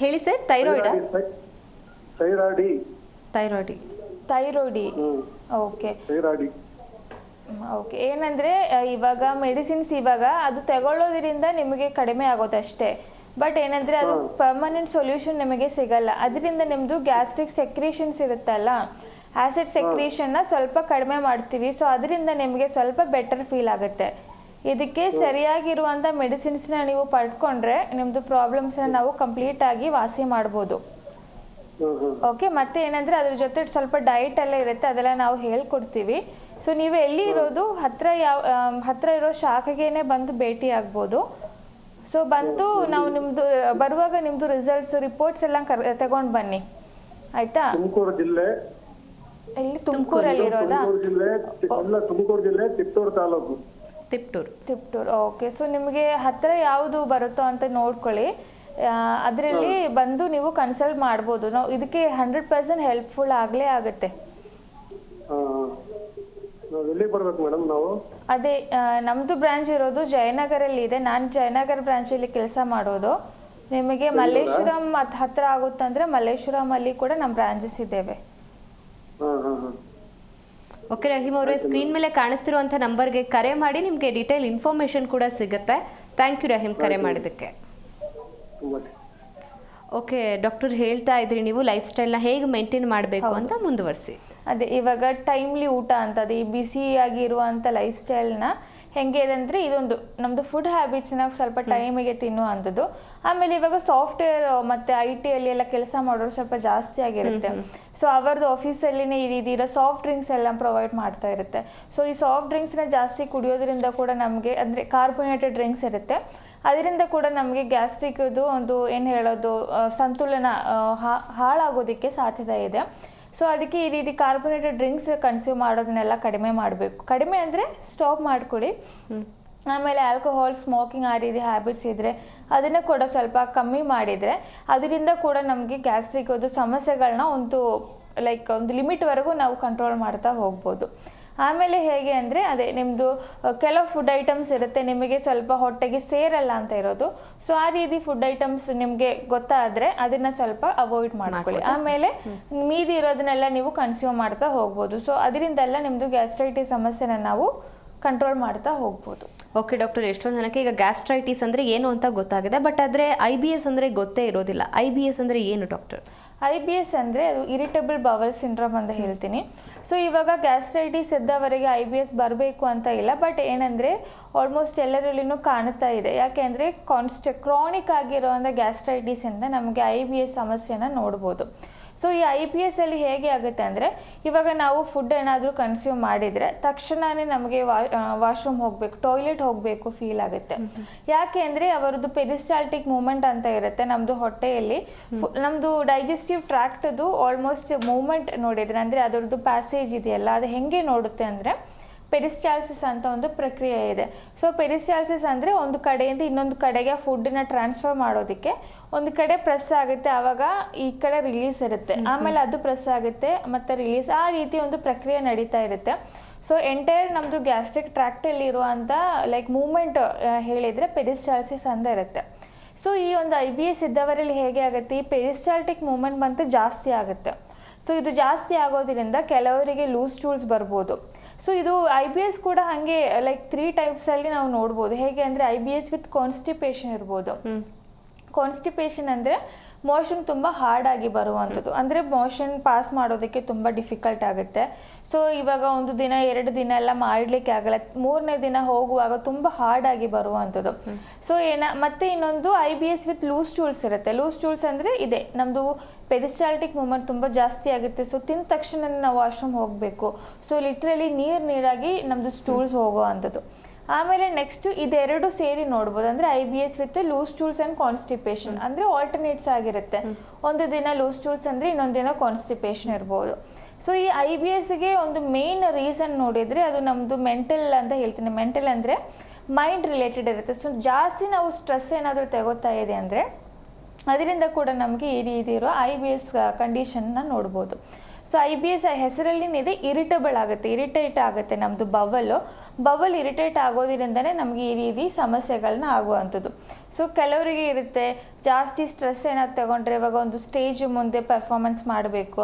ಹೇಳಿ ಸರ್. ಥೈರಾಯ್ಡ್. ಓಕೆ. ಓಕೆ. ಏನಂದ್ರೆ ಇವಾಗ ಮೆಡಿಸಿನ್ಸ್ ಇವಾಗ ಅದು ತಗೊಳ್ಳೋದ್ರಿಂದ ನಿಮಗೆ ಕಡಿಮೆ ಆಗೋದು ಅಷ್ಟೇ. ಬಟ್ ಏನಂದ್ರೆ ಅದು ಪರ್ಮನೆಂಟ್ ಸೊಲ್ಯೂಷನ್ ನಿಮಗೆ ಸಿಗಲ್ಲ. ಅದರಿಂದ ನಿಮ್ದು ಗ್ಯಾಸ್ಟ್ರಿಕ್ ಸೆಕ್ರೇಷನ್ಸ್ ಇರುತ್ತಲ್ಲ, ಆಸಿಡ್ ಸೆಕ್ರೇಷನ್ನ ಸ್ವಲ್ಪ ಕಡಿಮೆ ಮಾಡ್ತೀವಿ. ಸೊ ಅದರಿಂದ ನಿಮಗೆ ಸ್ವಲ್ಪ ಬೆಟರ್ ಫೀಲ್ ಆಗುತ್ತೆ. ಇದಕ್ಕೆ ಸರಿಯಾಗಿರುವಂಥ ಮೆಡಿಸಿನ್ಸ್ನ ನೀವು ಪಡ್ಕೊಂಡ್ರೆ ನಿಮ್ಮದು ಪ್ರಾಬ್ಲಮ್ಸ್ನ ನಾವು ಕಂಪ್ಲೀಟಾಗಿ ವಾಸಿ ಮಾಡ್ಬೋದು. ಓಕೆ. ಮತ್ತೆ ಏನಂದರೆ ಅದ್ರ ಜೊತೆ ಸ್ವಲ್ಪ ಡಯಟ್ ಎಲ್ಲ ಇರುತ್ತೆ, ಅದೆಲ್ಲ ನಾವು ಹೇಳ್ಕೊಡ್ತೀವಿ. ಸೊ ನೀವು ಎಲ್ಲಿ ಇರೋದು ಹತ್ತಿರ ಇರೋ ಶಾಖೆಗೇನೆ ಬಂದು ಭೇಟಿ ಆಗ್ಬೋದು. ಸೊ ಬಂದು ನಾವು ನಿಮ್ಮದು ಬರುವಾಗ ನಿಮ್ಮದು ರಿಸಲ್ಟ್ಸು ರಿಪೋರ್ಟ್ಸ್ ಎಲ್ಲ ತಗೊಂಡು ಬನ್ನಿ, ಆಯಿತಾ? ತುಮಕೂರು ಜಿಲ್ಲೆ. ಇಲ್ಲಿ ತುಮಕೂರಲ್ಲಿ ಇರೋದಾ? ತುಮಕೂರು ಜಿಲ್ಲೆ ತಿಪ್ಟೂರು ತಾಲೂಕು. ತಿಪ್ಟೂರು. ಓಕೆ. ಸೊ ನಿಮಗೆ ಹತ್ತಿರ ಯಾವುದು ಬರುತ್ತೋ ಅಂತ ನೋಡ್ಕೊಳ್ಳಿ. ಅದರಲ್ಲಿ ಬಂದು ನೀವು ಕನ್ಸಲ್ಟ್ ಮಾಡ್ಬೋದು. ನಾವು ಇದಕ್ಕೆ 100% ಹೆಲ್ಪ್ಫುಲ್ ಆಗಲೇ ಆಗುತ್ತೆ. ಎಲ್ಲಿ ಬರ್ಬೇಕು ಮೇಡಮ್ ನಾವು? ಅದೇ ನಮ್ಮದು ಬ್ರಾಂಚ್ ಇರೋದು ಜಯನಗರಲ್ಲಿ ಇದೆ. ನಾನು ಜಯನಗರ ಬ್ರಾಂಚಲ್ಲಿ ಕೆಲಸ ಮಾಡೋದು. ನಿಮಗೆ ಮಲ್ಲೇಶ್ವರಂ ಹತ್ತಿರ ಆಗುತ್ತಂದರೆ ಮಲ್ಲೇಶ್ವರಮಲ್ಲಿ ಕೂಡ ನಮ್ಮ ಬ್ರಾಂಚಸ್ ಇದ್ದೇವೆ. ಓಕೆ ರಹೀಮ್ ಅವರೇ, ಸ್ಕ್ರೀನ್ ಮೇಲೆ ಕಾಣಿಸ್ತಿರುವಂಥ ನಂಬರ್ಗೆ ಕರೆ ಮಾಡಿ, ನಿಮಗೆ ಡೀಟೇಲ್ ಇನ್ಫಾರ್ಮೇಷನ್ ಕೂಡ ಸಿಗುತ್ತೆ. ಥ್ಯಾಂಕ್ ಯು ರಹೀಮ್, ಕರೆ ಮಾಡಿದ್ದಕ್ಕೆ. ಓಕೆ ಡಾಕ್ಟರ್, ಹೇಳ್ತಾ ಇದ್ರಿ ನೀವು ಲೈಫ್ ಸ್ಟೈಲ್ನ ಹೇಗೆ ಮೇಂಟೈನ್ ಮಾಡಬೇಕು ಅಂತ, ಮುಂದುವರಿಸಿ. ಅದೇ ಇವಾಗ ಟೈಮ್ಲಿ ಊಟ ಅಂತದೆ, ಈ ಬಿಸಿಯಾಗಿ ಇರುವಂಥ ಲೈಫ್ ಸ್ಟೈಲ್ನ ಹೆಂಗೆ ಇದೆ ಅಂದರೆ ಇದೊಂದು ನಮ್ಮದು ಫುಡ್ ಹ್ಯಾಬಿಟ್ಸ್ನ ಸ್ವಲ್ಪ ಟೈಮಿಗೆ ತಿನ್ನುವಂಥದ್ದು. ಆಮೇಲೆ ಇವಾಗ ಸಾಫ್ಟ್ವೇರ್ ಮತ್ತು IT ಅಲ್ಲಿ ಎಲ್ಲ ಕೆಲಸ ಮಾಡೋರು ಸ್ವಲ್ಪ ಜಾಸ್ತಿ ಆಗಿರುತ್ತೆ. ಸೊ ಅವರದ್ದು ಆಫೀಸಲ್ಲಿನೇ ಈ ರೀತಿ ಇರೋ ಸಾಫ್ಟ್ ಡ್ರಿಂಕ್ಸ್ ಎಲ್ಲ ಪ್ರೊವೈಡ್ ಮಾಡ್ತಾ ಇರುತ್ತೆ. ಸೊ ಈ ಸಾಫ್ಟ್ ಡ್ರಿಂಕ್ಸ್ನ ಜಾಸ್ತಿ ಕುಡಿಯೋದ್ರಿಂದ ಕೂಡ ನಮಗೆ ಅಂದರೆ ಕಾರ್ಬೋನೇಟೆಡ್ ಡ್ರಿಂಕ್ಸ್ ಇರುತ್ತೆ, ಅದರಿಂದ ಕೂಡ ನಮಗೆ ಗ್ಯಾಸ್ಟ್ರಿಕ್ದು ಒಂದು ಏನು ಹೇಳೋದು ಸಂತುಲನ ಹಾಳಾಗೋದಕ್ಕೆ ಸಾಧ್ಯತೆ ಇದೆ. ಸೊ ಅದಕ್ಕೆ ಈ ರೀತಿ ಕಾರ್ಬೋನೇಟೆಡ್ ಡ್ರಿಂಕ್ಸ್ ಕನ್ಸ್ಯೂಮ್ ಮಾಡೋದನ್ನೆಲ್ಲ ಕಡಿಮೆ ಮಾಡಬೇಕು. ಕಡಿಮೆ ಅಂದರೆ ಸ್ಟಾಪ್ ಮಾಡಿಕೊಡಿ. ಆಮೇಲೆ ಆಲ್ಕೋಹಾಲ್, ಸ್ಮೋಕಿಂಗ್ ಆ ರೀತಿ ಹ್ಯಾಬಿಟ್ಸ್ ಇದ್ದರೆ ಅದನ್ನು ಕೂಡ ಸ್ವಲ್ಪ ಕಮ್ಮಿ ಮಾಡಿದರೆ ಅದರಿಂದ ಕೂಡ ನಮಗೆ ಗ್ಯಾಸ್ಟ್ರಿಕ್ ಸಮಸ್ಯೆಗಳನ್ನ ಒಂದು ಲಿಮಿಟ್ವರೆಗೂ ನಾವು ಕಂಟ್ರೋಲ್ ಮಾಡ್ತಾ ಹೋಗ್ಬೋದು. ಆಮೇಲೆ ಹೇಗೆ ಅಂದರೆ ಅದೇ ನಿಮ್ಮದು ಕೆಲವು ಫುಡ್ ಐಟಮ್ಸ್ ಇರುತ್ತೆ ನಿಮಗೆ ಸ್ವಲ್ಪ ಹೊಟ್ಟೆಗೆ ಸೇರಲ್ಲ ಅಂತ ಇರೋದು. ಸೊ ಆ ರೀತಿ ಫುಡ್ ಐಟಮ್ಸ್ ನಿಮಗೆ ಗೊತ್ತಾದರೆ ಅದನ್ನು ಸ್ವಲ್ಪ ಅವಾಯ್ಡ್ ಮಾಡ್ಕೊಳ್ಳಿ. ಆಮೇಲೆ ಮೀದಿ ಇರೋದನ್ನೆಲ್ಲ ನೀವು ಕನ್ಸ್ಯೂಮ್ ಮಾಡ್ತಾ ಹೋಗ್ಬೋದು. ಸೊ ಅದರಿಂದೆಲ್ಲ ನಿಮ್ಮದು ಗ್ಯಾಸ್ಟ್ರೈಟಿಸ್ ಸಮಸ್ಯೆನ ನಾವು ಕಂಟ್ರೋಲ್ ಮಾಡ್ತಾ ಹೋಗ್ಬೋದು. ಓಕೆ ಡಾಕ್ಟರ್, ಎಷ್ಟೊಂದು ಜನಕ್ಕೆ ಈಗ ಗ್ಯಾಸ್ಟ್ರೈಟಿಸ್ ಅಂದರೆ ಏನು ಅಂತ ಗೊತ್ತಾಗಿದೆ, ಬಟ್ ಆದರೆ IBS ಅಂದರೆ ಗೊತ್ತೇ ಇರೋದಿಲ್ಲ. IBS ಅಂದರೆ ಏನು ಡಾಕ್ಟರ್? IBS ಅಂದರೆ ಅದು ಇರಿಟೇಬಲ್ ಬವಲ್ ಸಿಂಡ್ರೋಮ್ ಅಂತ ಹೇಳ್ತೀನಿ. ಸೊ ಇವಾಗ ಗ್ಯಾಸ್ಟ್ರೈಟಿಸ್ ಇದ್ದವರಿಗೆ IBS ಬರಬೇಕು ಅಂತ ಇಲ್ಲ, ಬಟ್ ಏನಂದರೆ ಆಲ್ಮೋಸ್ಟ್ ಎಲ್ಲರಲ್ಲಿನೂ ಕಾಣ್ತಾ ಇದೆ. ಯಾಕೆ ಅಂದರೆ ಕ್ರಾನಿಕ್ ಆಗಿರೋವಂಥ ಗ್ಯಾಸ್ಟ್ರೈಟಿಸಿಂದ ನಮಗೆ IBS ಸಮಸ್ಯೆನ ನೋಡ್ಬೋದು. ಸೊ ಈ IBS ಅಲ್ಲಿ ಹೇಗೆ ಆಗುತ್ತೆ ಅಂದರೆ, ಇವಾಗ ನಾವು ಫುಡ್ ಏನಾದರೂ ಕನ್ಸ್ಯೂಮ್ ಮಾಡಿದರೆ ತಕ್ಷಣವೇ ನಮಗೆ ವಾಶ್ರೂಮ್ ಹೋಗಬೇಕು, ಟಾಯ್ಲೆಟ್ ಹೋಗಬೇಕು ಫೀಲ್ ಆಗುತ್ತೆ. ಯಾಕೆ ಅಂದರೆ ಅವರದ್ದು ಪೆರಿಸ್ಟಾಲ್ಟಿಕ್ ಮೂಮೆಂಟ್ ಅಂತ ಇರುತ್ತೆ ನಮ್ಮದು ಹೊಟ್ಟೆಯಲ್ಲಿ. ನಮ್ಮದು ಡೈಜೆಸ್ಟಿವ್ ಟ್ರ್ಯಾಕ್ಟದು ಆಲ್ಮೋಸ್ಟ್ ಮೂಮೆಂಟ್ ನೋಡಿದರೆ, ಅಂದರೆ ಅದರದ್ದು ಪ್ಯಾಸೇಜ್ ಇದೆಯಲ್ಲ, ಅದು ಹೇಗೆ ನೋಡುತ್ತೆ ಅಂದರೆ ಪೆರಿಸ್ಟಾಲ್ಸಿಸ್ ಅಂತ ಒಂದು ಪ್ರಕ್ರಿಯೆ ಇದೆ. ಸೊ ಪೆರಿಸ್ಟಾಲ್ಸಿಸ್ ಅಂದರೆ ಒಂದು ಕಡೆಯಿಂದ ಇನ್ನೊಂದು ಕಡೆಗೆ ಫುಡ್ಡನ್ನ ಟ್ರಾನ್ಸ್ಫರ್ ಮಾಡೋದಕ್ಕೆ ಒಂದು ಕಡೆ ಪ್ರೆಸ್ ಆಗುತ್ತೆ, ಆವಾಗ ಈ ಕಡೆ ರಿಲೀಸ್ ಇರುತ್ತೆ, ಆಮೇಲೆ ಅದು ಪ್ರೆಸ್ ಆಗುತ್ತೆ ಮತ್ತು ರಿಲೀಸ್, ಆ ರೀತಿ ಒಂದು ಪ್ರಕ್ರಿಯೆ ನಡೀತಾ ಇರುತ್ತೆ. ಸೊ ಎಂಟೈರ್ ನಮ್ಮದು ಗ್ಯಾಸ್ಟ್ರಿಕ್ ಟ್ರ್ಯಾಕ್ಟಲ್ಲಿ ಇರುವಂಥ ಲೈಕ್ ಮೂಮೆಂಟ್ ಹೇಳಿದರೆ ಪೆರಿಸ್ಟಾಲ್ಸಿಸ್ ಅಂತ ಇರುತ್ತೆ. ಸೊ ಈ ಒಂದು IBS ಇದ್ದವರಲ್ಲಿ ಹೇಗೆ ಆಗುತ್ತೆ, ಈ ಪೆರಿಸ್ಟಾಲ್ಟಿಕ್ ಮೂಮೆಂಟ್ ಬಂತು ಜಾಸ್ತಿ ಆಗುತ್ತೆ. ಸೊ ಇದು ಜಾಸ್ತಿ ಆಗೋದ್ರಿಂದ ಕೆಲವರಿಗೆ ಲೂಸ್ ಸ್ಟೂಲ್ಸ್ ಬರ್ಬೋದು. ಸೊ ಇದು IBS ಕೂಡ ಹಾಗೆ ಲೈಕ್ 3 ಟೈಪ್ಸಲ್ಲಿ ನಾವು ನೋಡ್ಬೋದು. ಹೇಗೆ ಅಂದರೆ IBS ವಿತ್ ಕಾನ್ಸ್ಟಿಪೇಷನ್ ಇರ್ಬೋದು. ಕಾನ್ಸ್ಟಿಪೇಷನ್ ಅಂದರೆ ಮೋಷನ್ ತುಂಬ ಹಾರ್ಡಾಗಿ ಬರುವಂಥದ್ದು, ಅಂದರೆ ಮೋಷನ್ ಪಾಸ್ ಮಾಡೋದಕ್ಕೆ ತುಂಬ ಡಿಫಿಕಲ್ಟ್ ಆಗುತ್ತೆ. ಸೊ ಇವಾಗ 1 ದಿನ 2 ದಿನ ಎಲ್ಲ ಮಾಡಲಿಕ್ಕೆ ಆಗಲ್ಲ, 3ನೇ ದಿನ ಹೋಗುವಾಗ ತುಂಬ ಹಾರ್ಡಾಗಿ ಬರುವಂಥದ್ದು. ಸೊ ಮತ್ತೆ ಇನ್ನೊಂದು IBS ವಿತ್ ಲೂಸ್ ಸ್ಟೂಲ್ಸ್ ಇರುತ್ತೆ. ಲೂಸ್ ಸ್ಟೂಲ್ಸ್ ಅಂದರೆ ಇದೆ ನಮ್ಮದು ಪೆರಿಸ್ಟಾಲ್ಟಿಕ್ ಮೂಮೆಂಟ್ ತುಂಬ ಜಾಸ್ತಿ ಆಗುತ್ತೆ. ಸೊ ತಿಂದ ತಕ್ಷಣ ನಾವು ವಾಶ್ರೂಮ್ ಹೋಗಬೇಕು, ಸೊ ಲಿಟ್ರಲಿ ನೀರಾಗಿ ನಮ್ಮದು ಸ್ಟೂಲ್ಸ್ ಹೋಗೋ ಅಂಥದ್ದು. ಆಮೇಲೆ ನೆಕ್ಸ್ಟ್ ಇದೆರಡು ಸೇರಿ ನೋಡ್ಬೋದು, ಅಂದರೆ IBS with loose stools and constipation, ಅಂದರೆ ಆಲ್ಟರ್ನೇಟ್ಸ್ ಆಗಿರುತ್ತೆ. ಒಂದು ದಿನ ಲೂಸ್ ಸ್ಟೂಲ್ಸ್ ಅಂದರೆ ಇನ್ನೊಂದು ದಿನ ಕಾನ್ಸ್ಟಿಪೇಷನ್ ಇರ್ಬೋದು. ಸೊ ಈ IBSಗೆ ಒಂದು ಮೇನ್ ರೀಸನ್ ನೋಡಿದರೆ ಅದು ನಮ್ಮದು ಮೆಂಟಲ್ ಅಂತ ಹೇಳ್ತೀನಿ. ಮೆಂಟಲ್ ಅಂದರೆ ಮೈಂಡ್ ರಿಲೇಟೆಡ್ ಇರುತ್ತೆ. ಸೊ ಜಾಸ್ತಿ ನಾವು ಸ್ಟ್ರೆಸ್ ಏನಾದರೂ ತಗೋತಾ ಇದೆ ಅಂದರೆ ಅದರಿಂದ ಕೂಡ ನಮಗೆ ಈ ರೀತಿ ಇರೋ IBS ಕಂಡೀಷನ್ನ ನೋಡ್ಬೋದು. ಸೊ IBS ಹೆಸರಲ್ಲಿನಿದೆ ಇರಿಟೇಬಲ್ ಆಗುತ್ತೆ, ಇರಿಟೇಟ್ ಆಗುತ್ತೆ ನಮ್ಮದು ಬವಲ್ ಇರಿಟೇಟ್ ಆಗೋದ್ರಿಂದನೇ ನಮಗೆ ಈ ರೀತಿ ಸಮಸ್ಯೆಗಳನ್ನ ಆಗುವಂಥದ್ದು. ಸೊ ಕೆಲವರಿಗೆ ಇರುತ್ತೆ ಜಾಸ್ತಿ ಸ್ಟ್ರೆಸ್ ಏನಾದ್ರು ತಗೊಂಡ್ರೆ, ಇವಾಗ ಒಂದು ಸ್ಟೇಜ್ ಮುಂದೆ ಪರ್ಫಾರ್ಮೆನ್ಸ್ ಮಾಡಬೇಕು,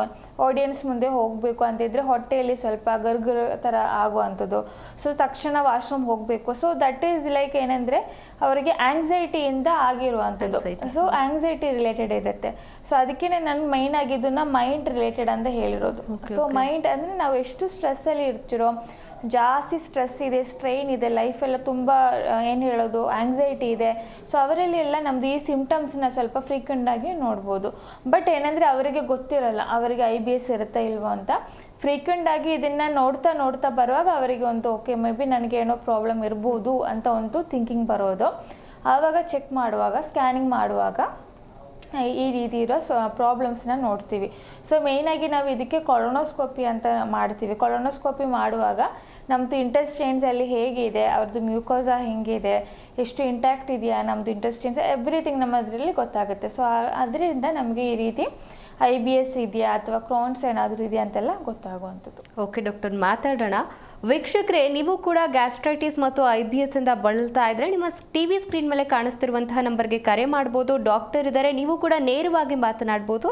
ಆಡಿಯನ್ಸ್ ಮುಂದೆ ಹೋಗಬೇಕು ಅಂತಿದ್ರೆ ಹೊಟ್ಟೆಯಲ್ಲಿ ಸ್ವಲ್ಪ ಗರ್ಗರ್ ಥರ ಆಗುವಂಥದ್ದು. ಸೊ ತಕ್ಷಣ ವಾಶ್ರೂಮ್ ಹೋಗಬೇಕು. ಸೊ ದಟ್ ಈಸ್ ಲೈಕ್ ಏನಂದರೆ ಅವರಿಗೆ ಆಂಗ್ಸೈಟಿಯಿಂದ ಆಗಿರುವಂಥದ್ದು. ಸೊ ಆಂಗ್ಸೈಟಿ ರಿಲೇಟೆಡ್ ಇರುತ್ತೆ. ಸೊ ಅದಕ್ಕೆ ನಾನು ಮೈನ್ ಆಗಿದ್ದನ್ನ ಮೈಂಡ್ ರಿಲೇಟೆಡ್ ಅಂತ ಹೇಳಿರೋದು. ಸೊ ಮೈಂಡ್ ಅಂದರೆ ನಾವು ಎಷ್ಟು ಸ್ಟ್ರೆಸ್ಸಲ್ಲಿ ಇರ್ತಿರೋ, ಜಾಸ್ತಿ ಸ್ಟ್ರೆಸ್ ಇದೆ, ಸ್ಟ್ರೈನ್ ಇದೆ, ಲೈಫೆಲ್ಲ ತುಂಬ ಏನು ಹೇಳೋದು ಆಂಗ್ಸೈಟಿ ಇದೆ, ಸೊ ಅವರಲ್ಲಿ ಎಲ್ಲ ನಮ್ಮದು ಈ ಸಿಮ್ಟಮ್ಸ್ನ ಸ್ವಲ್ಪ ಫ್ರೀಕ್ವೆಂಟಾಗಿ ನೋಡ್ಬೋದು. ಬಟ್ ಏನಂದರೆ ಅವರಿಗೆ ಗೊತ್ತಿರಲ್ಲ ಅವರಿಗೆ IBS ಇರುತ್ತಾ ಇಲ್ವೋ ಅಂತ. ಫ್ರೀಕ್ವೆಂಟಾಗಿ ಇದನ್ನು ನೋಡ್ತಾ ಬರುವಾಗ ಅವರಿಗೆ ಒಂದು ಓಕೆ ಮೇ ಬಿ ನನಗೇನೋ ಪ್ರಾಬ್ಲಮ್ ಇರ್ಬೋದು ಅಂತ ಒಂದು ಥಿಂಕಿಂಗ್ ಬರೋದು. ಆವಾಗ ಚೆಕ್ ಮಾಡುವಾಗ, ಸ್ಕ್ಯಾನಿಂಗ್ ಮಾಡುವಾಗ ಈ ರೀತಿ ಇರೋ ಪ್ರಾಬ್ಲಮ್ಸ್ನ ನೋಡ್ತೀವಿ. ಸೊ ಮೇಯ್ನಾಗಿ ನಾವು ಇದಕ್ಕೆ ಕೊಲೊನೋಸ್ಕೋಪಿ ಅಂತ ಮಾಡ್ತೀವಿ. ಕೊಲೊನೋಸ್ಕೋಪಿ ಮಾಡುವಾಗ ನಮ್ಮದು ಇಂಟೆಸ್ಟೈನ್ಸಲ್ಲಿ ಹೇಗಿದೆ, ಅವ್ರದ್ದು ಮ್ಯೂಕೋಸಾ ಹೆಂಗಿದೆ, ಎಷ್ಟು ಇಂಟ್ಯಾಕ್ಟ್ ಇದೆಯಾ ನಮ್ಮದು ಇಂಟೆಸ್ಟೈನ್ಸ್, ಎವ್ರಿಥಿಂಗ್ ನಮ್ಮದರಲ್ಲಿ ಗೊತ್ತಾಗುತ್ತೆ. ಸೊ ಅದರಿಂದ ನಮಗೆ ಈ ರೀತಿ IBS ಇದೆಯಾ ಅಥವಾ ಕ್ರಾನ್ಸ್ ಏನಾದರೂ ಇದೆಯಾ ಅಂತೆಲ್ಲ ಗೊತ್ತಾಗುವಂಥದ್ದು. ಓಕೆ ಡಾಕ್ಟರ್, ಮಾತಾಡೋಣ. ವೀಕ್ಷಕರೇ, ನೀವು ಕೂಡ ಗ್ಯಾಸ್ಟ್ರೈಟಿಸ್ ಮತ್ತು IBS ಇಂದ ಬಳಲ್ತಾ ಇದ್ರೆ ನಿಮ್ಮ TV ಸ್ಕ್ರೀನ್ ಮೇಲೆ ಕಾಣಿಸ್ತಿರುವಂತಹ ನಂಬರ್ಗೆ ಕರೆ ಮಾಡ್ಬೋದು. ಡಾಕ್ಟರ್ ಇದ್ದಾರೆ, ನೀವು ಕೂಡ ನೇರವಾಗಿ ಮಾತನಾಡ್ಬೋದು.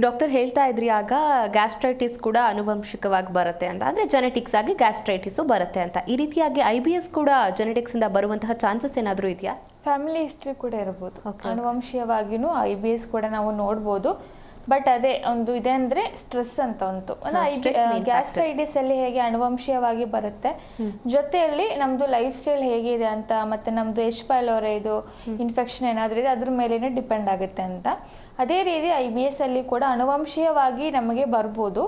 ಡಾಕ್ಟರ್ ಹೇಳ್ತಾ ಇದ್ರಿ ಆಗ ಗ್ಯಾಸ್ಟ್ರೈಟಿಸ್ ಕೂಡ ಆನುವಂಶಿಕವಾಗಿ ಬರುತ್ತೆ ಅಂತ, ಅಂದರೆ ಜೆನೆಟಿಕ್ಸ್ ಆಗಿ ಗ್ಯಾಸ್ಟ್ರೈಟಿಸು ಬರುತ್ತೆ ಅಂತ. ಈ ರೀತಿಯಾಗಿ IBS ಕೂಡ ಜೆನೆಟಿಕ್ಸ್ ಇಂದ ಬರುವಂತಹ ಚಾನ್ಸಸ್ ಏನಾದರೂ ಇದೆಯಾ? ಫ್ಯಾಮಿಲಿ ಹಿಸ್ಟ್ರಿ ಕೂಡ ಇರ್ಬೋದು, ಆನುವಂಶೀಯವಾಗಿಯೂ IBS ಕೂಡ ನಾವು ನೋಡ್ಬೋದು. ಬಟ್ ಅದೇ ಒಂದು ಇದೆ ಅಂದರೆ ಸ್ಟ್ರೆಸ್ ಅಂತ ಉಂಟು. ಗ್ಯಾಸ್ಟ್ರೈಟಿಸ್ ಅಲ್ಲಿ ಹೇಗೆ ಅನುವಂಶೀಯವಾಗಿ ಬರುತ್ತೆ, ಜೊತೆಯಲ್ಲಿ ನಮ್ಮದು ಲೈಫ್ ಸ್ಟೈಲ್ ಹೇಗಿದೆ ಅಂತ, ಮತ್ತು ನಮ್ಮದು H. pylori ಇದು ಇನ್ಫೆಕ್ಷನ್ ಏನಾದರೂ ಇದೆ ಅದ್ರ ಮೇಲೇ ಡಿಪೆಂಡ್ ಆಗುತ್ತೆ ಅಂತ. ಅದೇ ರೀತಿ IBS ಅಲ್ಲಿ ಕೂಡ ಅನುವಂಶೀಯವಾಗಿ ನಮಗೆ ಬರ್ಬೋದು.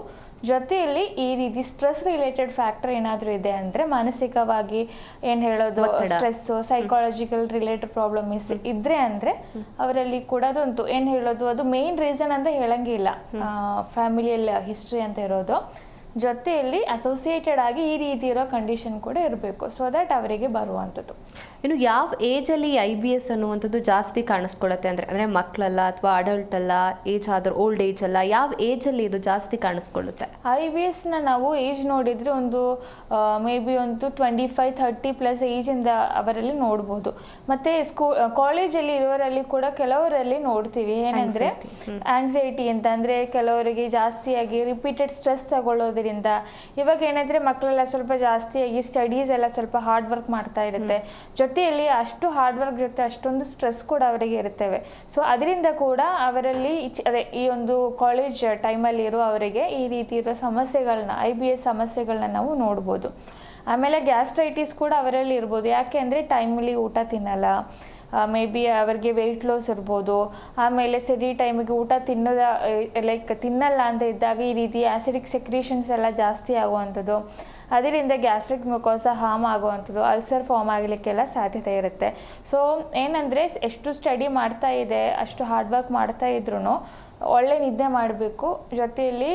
ಜೊತೆಯಲ್ಲಿ ಈ ರೀತಿ ಸ್ಟ್ರೆಸ್ ರಿಲೇಟೆಡ್ ಫ್ಯಾಕ್ಟರ್ ಏನಾದರೂ ಇದೆ ಅಂದರೆ, ಮಾನಸಿಕವಾಗಿ ಏನು ಹೇಳೋದು ಸ್ಟ್ರೆಸ್ಸು, ಸೈಕಾಲಜಿಕಲ್ ರಿಲೇಟೆಡ್ ಪ್ರಾಬ್ಲಮ್ಸ್ ಇದ್ರೆ ಅಂದರೆ ಅವರಲ್ಲಿ ಕೂಡ ಅದೊಂದು ಏನು ಹೇಳೋದು ಅದು ಮೇನ್ ರೀಸನ್ ಅಂತ ಹೇಳಂಗಿಲ್ಲ, ಫ್ಯಾಮಿಲಿಯಲ್ಲಿ ಹಿಸ್ಟ್ರಿ ಅಂತ ಇರೋದು. ಜೊತೆಯಲ್ಲಿ ಅಸೋಸಿಯೇಟೆಡ್ ಆಗಿ ಈ ರೀತಿ ಇರೋ ಕಂಡೀಷನ್ ಕೂಡ ಇರಬೇಕು, ಸೊ ದಟ್ ಅವರಿಗೆ ಬರುವಂಥದ್ದು. ಇನ್ನು ಯಾವ ಏಜಲ್ಲಿ IBS ಅನ್ನುವಂಥದ್ದು ಜಾಸ್ತಿ ಕಾಣಿಸ್ಕೊಳ್ಳುತ್ತೆ ಅಂದರೆ ಮಕ್ಕಳಲ್ಲ ಅಥವಾ ಅಡಲ್ಟ್ ಅಲ್ಲ, ಏಜ್ ಆದ್ರೆ ಓಲ್ಡ್ ಏಜ್ ಅಲ್ಲ, ಯಾವ ಏಜಲ್ಲಿ ಇದು ಜಾಸ್ತಿ ಕಾಣಿಸ್ಕೊಳ್ಳುತ್ತೆ? IBSನ ನಾವು ಏಜ್ ನೋಡಿದರೆ ಒಂದು ಮೇ ಬಿ ಒಂದು 25-30+ ಏಜಿಂದ ಅವರಲ್ಲಿ ನೋಡ್ಬೋದು. ಮತ್ತು ಕಾಲೇಜಲ್ಲಿ ಇರೋರಲ್ಲಿ ಕೂಡ ಕೆಲವರಲ್ಲಿ ನೋಡ್ತೀವಿ ಏನಂದರೆ ಆಂಗ್ಸೈಟಿ ಅಂತ, ಅಂದರೆ ಕೆಲವರಿಗೆ ಜಾಸ್ತಿಯಾಗಿ ರಿಪೀಟೆಡ್ ಸ್ಟ್ರೆಸ್ ತಗೊಳ್ಳೋದ್ರಿಂದ ಇದರಿಂದ. ಇವಾಗ ಏನಂದರೆ ಮಕ್ಕಳೆಲ್ಲ ಸ್ವಲ್ಪ ಜಾಸ್ತಿಯಾಗಿ ಸ್ಟಡೀಸ್ ಎಲ್ಲ ಸ್ವಲ್ಪ ಹಾರ್ಡ್ ವರ್ಕ್ ಮಾಡ್ತಾ ಇರುತ್ತೆ, ಜೊತೆಯಲ್ಲಿ ಅಷ್ಟು ಹಾರ್ಡ್ ವರ್ಕ್ ಜೊತೆ ಅಷ್ಟೊಂದು ಸ್ಟ್ರೆಸ್ ಕೂಡ ಅವರಿಗೆ ಇರ್ತವೆ. ಸೊ ಅದರಿಂದ ಕೂಡ ಅವರಲ್ಲಿ ಈ ಒಂದು ಕಾಲೇಜ್ ಟೈಮಲ್ಲಿ ಇರೋ ಅವರಿಗೆ ಈ ರೀತಿ ಇರೋ ಸಮಸ್ಯೆಗಳನ್ನ IBS ಸಮಸ್ಯೆಗಳನ್ನ ನಾವು ನೋಡ್ಬೋದು. ಆಮೇಲೆ ಗ್ಯಾಸ್ಟ್ರೈಟಿಸ್ ಕೂಡ ಅವರಲ್ಲಿ ಇರ್ಬೋದು. ಯಾಕೆ ಅಂದರೆ ಟೈಮಲ್ಲಿ ಊಟ ತಿನ್ನಲ್ಲ, ಮೇ ಬಿ ಅವರಿಗೆ ವೆಯ್ಟ್ ಲಾಸ್ ಇರ್ಬೋದು. ಆಮೇಲೆ ಸರಿ ಟೈಮಿಗೆ ಊಟ ತಿನ್ನಲ್ಲ ಅಂತ ಇದ್ದಾಗ ಈ ರೀತಿ ಆ್ಯಸಿಡಿಕ್ ಸೆಕ್ರೀಷನ್ಸ್ ಎಲ್ಲ ಜಾಸ್ತಿ ಆಗುವಂಥದ್ದು, ಅದರಿಂದ ಗ್ಯಾಸ್ಟ್ರಿಕ್ ಮ್ಯೂಕೋಸಾ ಹಾರ್ಮ್ ಆಗುವಂಥದ್ದು, ಅಲ್ಸರ್ ಫಾರ್ಮ್ ಆಗಲಿಕ್ಕೆಲ್ಲ ಸಾಧ್ಯತೆ ಇರುತ್ತೆ. ಸೊ ಏನಂದರೆ ಎಷ್ಟು ಸ್ಟಡಿ ಮಾಡ್ತಾ ಇದೆ, ಅಷ್ಟು ಹಾರ್ಡ್ ವರ್ಕ್ ಮಾಡ್ತಾ ಇದ್ರೂ ಒಳ್ಳೆ ನಿದ್ದೆ ಮಾಡಬೇಕು, ಜೊತೆಯಲ್ಲಿ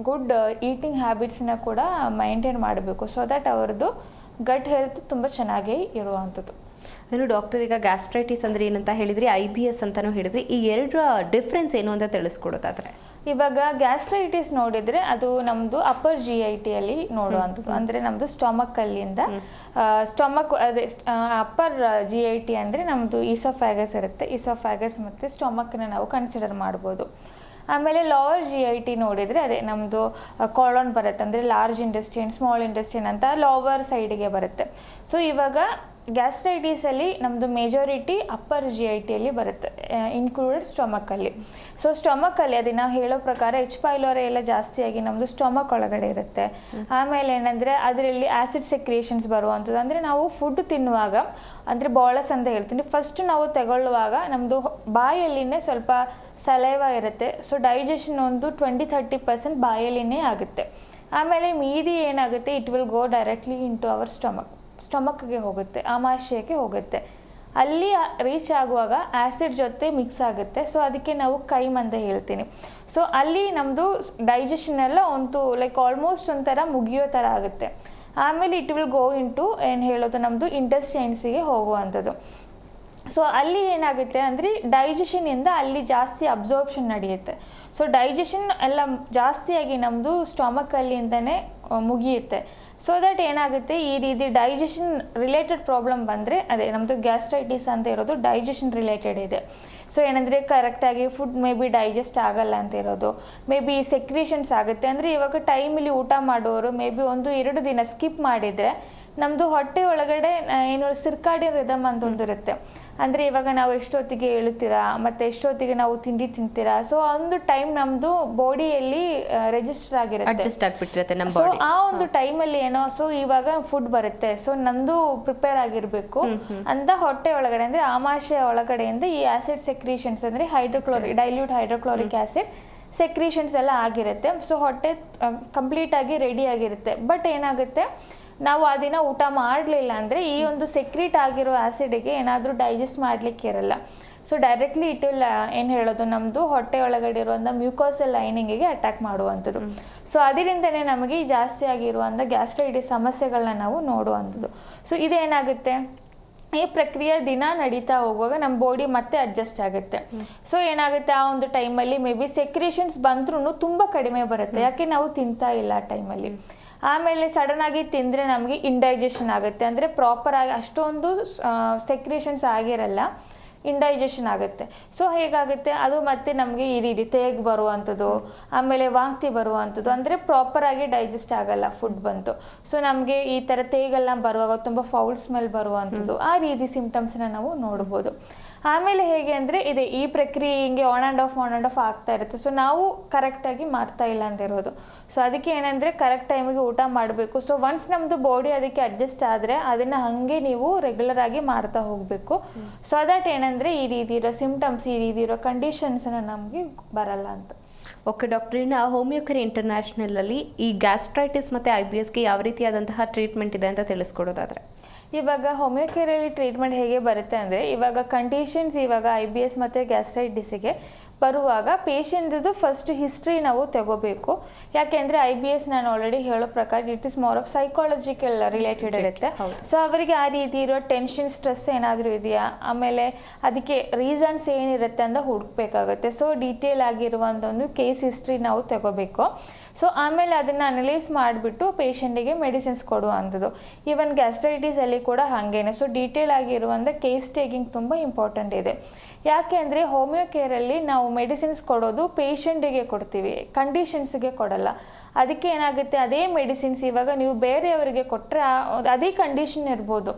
ಗುಡ್ ಈಟಿಂಗ್ ಹ್ಯಾಬಿಟ್ಸನ್ನ ಕೂಡ ಮೈಂಟೈನ್ ಮಾಡಬೇಕು. ಸೊ ದಟ್ ಅವ್ರದ್ದು ಗಟ್ ಹೆಲ್ತ್ ತುಂಬ ಚೆನ್ನಾಗೇ ಇರುವಂಥದ್ದು. ಏನು ಡಾಕ್ಟರ್, ಈಗ ಗ್ಯಾಸ್ಟ್ರೈಟಿಸ್ ಅಂದರೆ ಏನಂತ ಹೇಳಿದ್ರಿ, IBS ಅಂತಲೂ ಹೇಳಿದ್ರಿ, ಈ ಎರಡರ ಡಿಫ್ರೆನ್ಸ್ ಏನು ಅಂತ ತಿಳಿಸ್ಕೊಡೋದಾದ್ರೆ? ಇವಾಗ ಗ್ಯಾಸ್ಟ್ರೈಟಿಸ್ ನೋಡಿದರೆ ಅದು ನಮ್ಮದು ಅಪ್ಪರ್ GIT ಅಲ್ಲಿ ನೋಡುವಂಥದ್ದು, ಅಂದರೆ ನಮ್ಮದು ಸ್ಟೊಮಕ್ಕಲ್ಲಿಂದ ಸ್ಟೊಮಕ್ ಅದೇ ಅಪ್ಪರ್ GIT ಅಂದರೆ ನಮ್ಮದು ಈಸೋಫ್ಯಾಗಸ್ ಇರುತ್ತೆ, ಈಸೋಫ್ಯಾಗಸ್ ಮತ್ತು ಸ್ಟೊಮಕ್ನ ನಾವು ಕನ್ಸಿಡರ್ ಮಾಡ್ಬೋದು. ಆಮೇಲೆ ಲೋವರ್ GIT ನೋಡಿದರೆ ಅದೇ ನಮ್ಮದು ಕಾಲೋನ್ ಬರುತ್ತೆ, ಅಂದರೆ ಲಾರ್ಜ್ ಇಂಟೆಸ್ಟೈನ್, ಸ್ಮಾಲ್ ಇಂಟೆಸ್ಟೈನ್ ಅಂತ ಲೋವರ್ ಸೈಡಿಗೆ ಬರುತ್ತೆ. ಸೊ ಇವಾಗ ಗ್ಯಾಸ್ಟ್ರೈಟಿಸಲ್ಲಿ ನಮ್ಮದು ಮೇಜಾರಿಟಿ ಅಪ್ಪರ್ GITಯಲ್ಲಿ ಬರುತ್ತೆ, ಇನ್ಕ್ಲೂಡೆಡ್ ಸ್ಟೊಮಕ್ಕಲ್ಲಿ. ಸೊ ಸ್ಟೊಮಕ್ಕಲ್ಲಿ ಅದೇ ನಾವು ಹೇಳೋ ಪ್ರಕಾರ H. pylori ಎಲ್ಲ ಜಾಸ್ತಿಯಾಗಿ ನಮ್ಮದು ಸ್ಟೊಮಕ್ ಒಳಗಡೆ ಇರುತ್ತೆ. ಆಮೇಲೆ ಏನಂದರೆ ಅದರಲ್ಲಿ ಆ್ಯಸಿಡ್ ಸೆಕ್ರಿಯೇಷನ್ಸ್ ಬರುವಂಥದ್ದು, ಅಂದರೆ ನಾವು ಫುಡ್ ತಿನ್ನುವಾಗ, ಅಂದರೆ ಬಾಲಸ್ ಅಂತ ಹೇಳ್ತೀನಿ, ಫಸ್ಟ್ ನಾವು ತಗೊಳ್ಳುವಾಗ ನಮ್ಮದು ಬಾಯಲ್ಲಿನೇ ಸ್ವಲ್ಪ ಸಲೈವ ಇರುತ್ತೆ. ಸೊ ಡೈಜೆಷನ್ ಒಂದು 20-30% ಬಾಯಲ್ಲಿನೇ ಆಗುತ್ತೆ. ಆಮೇಲೆ ಮೀದಿ ಏನಾಗುತ್ತೆ, it will go directly into our ಸ್ಟೊಮಕ್ಗೆ ಹೋಗುತ್ತೆ, ಆಮಾಶಯಕ್ಕೆ ಹೋಗುತ್ತೆ. ಅಲ್ಲಿ ರೀಚ್ ಆಗುವಾಗ ಆ್ಯಸಿಡ್ ಜೊತೆ ಮಿಕ್ಸ್ ಆಗುತ್ತೆ. ಸೊ ಅದಕ್ಕೆ ನಾವು ಕೈಮ್ ಅಂತ ಹೇಳ್ತೀನಿ. ಸೊ ಅಲ್ಲಿ ನಮ್ಮದು ಡೈಜೆಷನ್ ಎಲ್ಲ ಒಂದು ಆಲ್ಮೋಸ್ಟ್ ಒಂಥರ ಮುಗಿಯೋ ಥರ ಆಗುತ್ತೆ. ಆಮೇಲೆ ಇಟ್ ವಿಲ್ ಗೋ ಇಂಟು ಏನು ಹೇಳೋದು ನಮ್ಮದು ಇಂಟೆಸ್ಟೈನ್ಸಿಗೆ ಹೋಗುವಂಥದ್ದು. ಸೊ ಅಲ್ಲಿ ಏನಾಗುತ್ತೆ ಅಂದರೆ ಡೈಜೆಷನಿಂದ ಅಲ್ಲಿ ಜಾಸ್ತಿ ಅಬ್ಸಾರ್ಪ್ಷನ್ ನಡೆಯುತ್ತೆ. ಸೊ ಡೈಜೆಷನ್ ಎಲ್ಲ ಜಾಸ್ತಿಯಾಗಿ ನಮ್ಮದು ಸ್ಟೊಮಕಲ್ಲಿಂದನೇ ಮುಗಿಯುತ್ತೆ. ಸೊ ದಟ್ ಏನಾಗುತ್ತೆ, ಈ ರೀತಿ ಡೈಜೆಷನ್ ರಿಲೇಟೆಡ್ ಪ್ರಾಬ್ಲಮ್ ಬಂದರೆ ಅದೇ ನಮ್ಮದು ಗ್ಯಾಸ್ಟ್ರೈಟಿಸ್ ಅಂತ ಇರೋದು ಡೈಜೆಷನ್ ರಿಲೇಟೆಡ್ ಇದೆ. ಸೊ ಏನಂದರೆ ಕರೆಕ್ಟಾಗಿ ಫುಡ್ ಮೇ ಬಿ ಡೈಜೆಸ್ಟ್ ಆಗಲ್ಲ ಅಂತ ಇರೋದು, ಮೇ ಬಿ ಸೆಕ್ರೀಷನ್ಸ್ ಆಗುತ್ತೆ. ಅಂದರೆ ಇವಾಗ ಟೈಮಲ್ಲಿ ಊಟ ಮಾಡೋರು ಮೇ ಬಿ 1-2 ದಿನ ಸ್ಕಿಪ್ ಮಾಡಿದರೆ ನಮ್ಮದು ಹೊಟ್ಟೆ ಒಳಗಡೆ ಏನು ಸಿರ್ಕಾಡಿಯನ್ ರಿದಮ್ ಅಂತ ಒಂದು ಇರುತ್ತೆ. ಅಂದರೆ ಇವಾಗ ನಾವು ಎಷ್ಟೊತ್ತಿಗೆ ಏಳುತ್ತೀರಾ ಮತ್ತು ಎಷ್ಟೊತ್ತಿಗೆ ನಾವು ತಿಂಡಿ ತಿಂತೀರಾ, ಸೊ ಒಂದು ಟೈಮ್ ನಮ್ಮದು ಬಾಡಿಯಲ್ಲಿ ರಿಜಿಸ್ಟರ್ ಆಗಿರುತ್ತೆ. ಸೊ ಆ ಒಂದು ಟೈಮಲ್ಲಿ ಏನೋ ಸೊ ಇವಾಗ ಫುಡ್ ಬರುತ್ತೆ, ಸೊ ನಮ್ಮದು ಪ್ರಿಪೇರ್ ಆಗಿರಬೇಕು ಅಂತ ಹೊಟ್ಟೆ ಒಳಗಡೆ ಅಂದರೆ ಆಮಾಶಯ ಒಳಗಡೆಯಿಂದ ಈ ಆ್ಯಸಿಡ್ ಸೆಕ್ರೀಷನ್ಸ್ ಅಂದರೆ ಡೈಲ್ಯೂಟ್ ಹೈಡ್ರೋಕ್ಲೋರಿಕ್ ಆ್ಯಸಿಡ್ ಸೆಕ್ರೀಷನ್ಸ್ ಎಲ್ಲ ಆಗಿರುತ್ತೆ. ಸೊ ಹೊಟ್ಟೆ ಕಂಪ್ಲೀಟಾಗಿ ರೆಡಿ ಆಗಿರುತ್ತೆ. ಬಟ್ ಏನಾಗುತ್ತೆ, ನಾವು ಆ ದಿನ ಊಟ ಮಾಡಲಿಲ್ಲ ಅಂದರೆ ಈ ಒಂದು ಸೆಕ್ರೀಟ್ ಆಗಿರೋ ಆ್ಯಸಿಡಿಗೆ ಏನಾದರೂ ಡೈಜೆಸ್ಟ್ ಮಾಡಲಿಕ್ಕೆ ಇರಲ್ಲ. ಸೊ ಡೈರೆಕ್ಟ್ಲಿ ಇಟ್ ವಿಲ್ ಏನು ಹೇಳೋದು ನಮ್ಮದು ಹೊಟ್ಟೆ ಒಳಗಡೆ ಇರುವಂಥ ಮ್ಯೂಕೋಸಲ್ ಲೈನಿಂಗಿಗೆ ಅಟ್ಯಾಕ್ ಮಾಡುವಂಥದ್ದು. ಸೊ ಅದರಿಂದನೇ ನಮಗೆ ಜಾಸ್ತಿ ಆಗಿರುವಂಥ ಗ್ಯಾಸ್ಟ್ರೈಟಿಸ್ ಸಮಸ್ಯೆಗಳನ್ನ ನಾವು ನೋಡುವಂಥದ್ದು. ಸೊ ಇದೇನಾಗುತ್ತೆ, ಈ ಪ್ರಕ್ರಿಯೆ ದಿನ ನಡೀತಾ ಹೋಗುವಾಗ ನಮ್ಮ ಬಾಡಿ ಮತ್ತೆ ಅಡ್ಜಸ್ಟ್ ಆಗುತ್ತೆ. ಸೊ ಏನಾಗುತ್ತೆ, ಆ ಒಂದು ಟೈಮಲ್ಲಿ ಮೇ ಬಿ ಸೆಕ್ರೇಷನ್ಸ್ ಬಂದ್ರೂ ತುಂಬ ಕಡಿಮೆ ಬರುತ್ತೆ, ಯಾಕೆ ನಾವು ತಿಂತಾ ಇಲ್ಲ ಆ ಟೈಮಲ್ಲಿ. ಆಮೇಲೆ ಸಡನ್ ಆಗಿ ತಿಂದರೆ ನಮಗೆ ಇಂಡೈಜೆಷನ್ ಆಗುತ್ತೆ, ಅಂದರೆ ಪ್ರಾಪರಾಗಿ ಅಷ್ಟೊಂದು ಸೆಕ್ರೇಷನ್ಸ್ ಆಗಿರಲ್ಲ, ಇಂಡೈಜೆಷನ್ ಆಗುತ್ತೆ. ಸೊ ಹೇಗಾಗುತ್ತೆ, ಅದು ಮತ್ತೆ ನಮಗೆ ಈ ರೀತಿ ತೇಗ್ ಬರುವಂಥದ್ದು, ಆಮೇಲೆ ವಾಂತಿ ಬರುವಂಥದ್ದು, ಅಂದರೆ ಪ್ರಾಪರಾಗಿ ಡೈಜೆಸ್ಟ್ ಆಗಲ್ಲ ಫುಡ್ ಬಂತು. ಸೊ ನಮಗೆ ಈ ಥರ ತೇಗೆಲ್ಲ ಬರುವಾಗ ತುಂಬ ಫೌಲ್ ಸ್ಮೆಲ್ ಬರುವಂಥದ್ದು, ಆ ರೀತಿ ಸಿಂಪ್ಟಮ್ಸ್ನ ನಾವು ನೋಡ್ಬೋದು. ಆಮೇಲೆ ಹೇಗೆ ಅಂದರೆ ಈ ಪ್ರಕ್ರಿಯೆ ಹಿಂಗೆ ಆನ್ ಆ್ಯಂಡ್ ಆಫ್ ಆಗ್ತಾ ಇರುತ್ತೆ. ಸೊ ನಾವು ಕರೆಕ್ಟಾಗಿ ಮಾಡ್ತಾ ಇಲ್ಲ ಅಂತಿರೋದು. ಸೊ ಅದಕ್ಕೆ ಏನಂದರೆ ಕರೆಕ್ಟ್ ಟೈಮಿಗೆ ಊಟ ಮಾಡಬೇಕು. ಸೊ ಒನ್ಸ್ ನಮ್ಮದು ಬಾಡಿ ಅದಕ್ಕೆ ಅಡ್ಜಸ್ಟ್ ಆದರೆ ಅದನ್ನು ಹಾಗೆ ನೀವು ರೆಗ್ಯುಲರ್ ಆಗಿ ಮಾಡ್ತಾ ಹೋಗಬೇಕು. ಸೊ ದಟ್ ಏನಂದರೆ ಈ ರೀತಿ ಇರೋ ಸಿಂಪ್ಟಮ್ಸ್, ಈ ರೀತಿ ಇರೋ ಕಂಡೀಷನ್ಸ್ನ ನಮಗೆ ಬರಲ್ಲ ಅಂತ. ಓಕೆ ಡಾಕ್ಟರ್, ಇನ್ನು ಹೋಮಿಯೋಕೆರಿ ಇಂಟರ್ನ್ಯಾಷನಲಲ್ಲಿ ಈ ಗ್ಯಾಸ್ಟ್ರೈಟಿಸ್ ಮತ್ತು IBSಗೆ ಯಾವ ರೀತಿಯಾದಂತಹ ಟ್ರೀಟ್ಮೆಂಟ್ ಇದೆ ಅಂತ ತಿಳಿಸ್ಕೊಡೋದಾದರೆ? ಇವಾಗ ಹೋಮಿಯೋಕೆರಿಯಲ್ಲಿ ಟ್ರೀಟ್ಮೆಂಟ್ ಹೇಗೆ ಬರುತ್ತೆ ಅಂದರೆ, ಇವಾಗ ಕಂಡೀಷನ್ಸ್ ಇವಾಗ IBS ಮತ್ತು ಗ್ಯಾಸ್ಟ್ರೈಟಿಸ್ಗೆ ಬರುವಾಗ ಪೇಷಂಟ್ದು ಫಸ್ಟ್ ಹಿಸ್ಟ್ರಿ ನಾವು ತಗೋಬೇಕು. ಯಾಕೆಂದರೆ IBS ನಾನು ಆಲ್ರೆಡಿ ಹೇಳೋ ಪ್ರಕಾರ it is more of psychological related ಇರುತ್ತೆ. ಸೊ ಅವರಿಗೆ ಆ ರೀತಿ ಇರೋ ಟೆನ್ಷನ್, ಸ್ಟ್ರೆಸ್ ಏನಾದರೂ ಇದೆಯಾ, ಆಮೇಲೆ ಅದಕ್ಕೆ ರೀಸನ್ಸ್ ಏನಿರುತ್ತೆ ಅಂತ ಹುಡುಕಬೇಕಾಗುತ್ತೆ. ಸೊ ಡೀಟೇಲ್ ಆಗಿರುವಂಥ ಒಂದು ಕೇಸ್ ಹಿಸ್ಟ್ರಿ ನಾವು ತಗೋಬೇಕು. ಸೊ ಆಮೇಲೆ ಅದನ್ನು ಅನಲೈಸ್ ಮಾಡಿಬಿಟ್ಟು ಪೇಷಂಟಿಗೆ ಮೆಡಿಸಿನ್ಸ್ ಕೊಡುವಂಥದ್ದು. ಈವನ್ ಗ್ಯಾಸ್ಟ್ರೈಟಿಸಲ್ಲಿ ಕೂಡ ಹಾಗೇನೆ. ಸೊ ಡೀಟೇಲ್ ಆಗಿರುವಂಥ ಕೇಸ್ ಟೇಕಿಂಗ್ ತುಂಬ ಇಂಪಾರ್ಟೆಂಟ್ ಇದೆ. ಯಾಕೆ ಅಂದರೆ ಹೋಮಿಯೋ ಕೇರಲ್ಲಿ ನಾವು ಮೆಡಿಸಿನ್ಸ್ ಕೊಡೋದು ಪೇಷಂಟಿಗೆ ಕೊಡ್ತೀವಿ, ಕಂಡೀಷನ್ಸ್ಗೆ ಕೊಡಲ್ಲ. ಅದಕ್ಕೆ ಏನಾಗುತ್ತೆ, ಅದೇ ಮೆಡಿಸಿನ್ಸ್ ಇವಾಗ ನೀವು ಬೇರೆಯವರಿಗೆ ಕೊಟ್ಟರೆ ಅದೇ ಕಂಡೀಷನ್ ಇರ್ಬೋದು.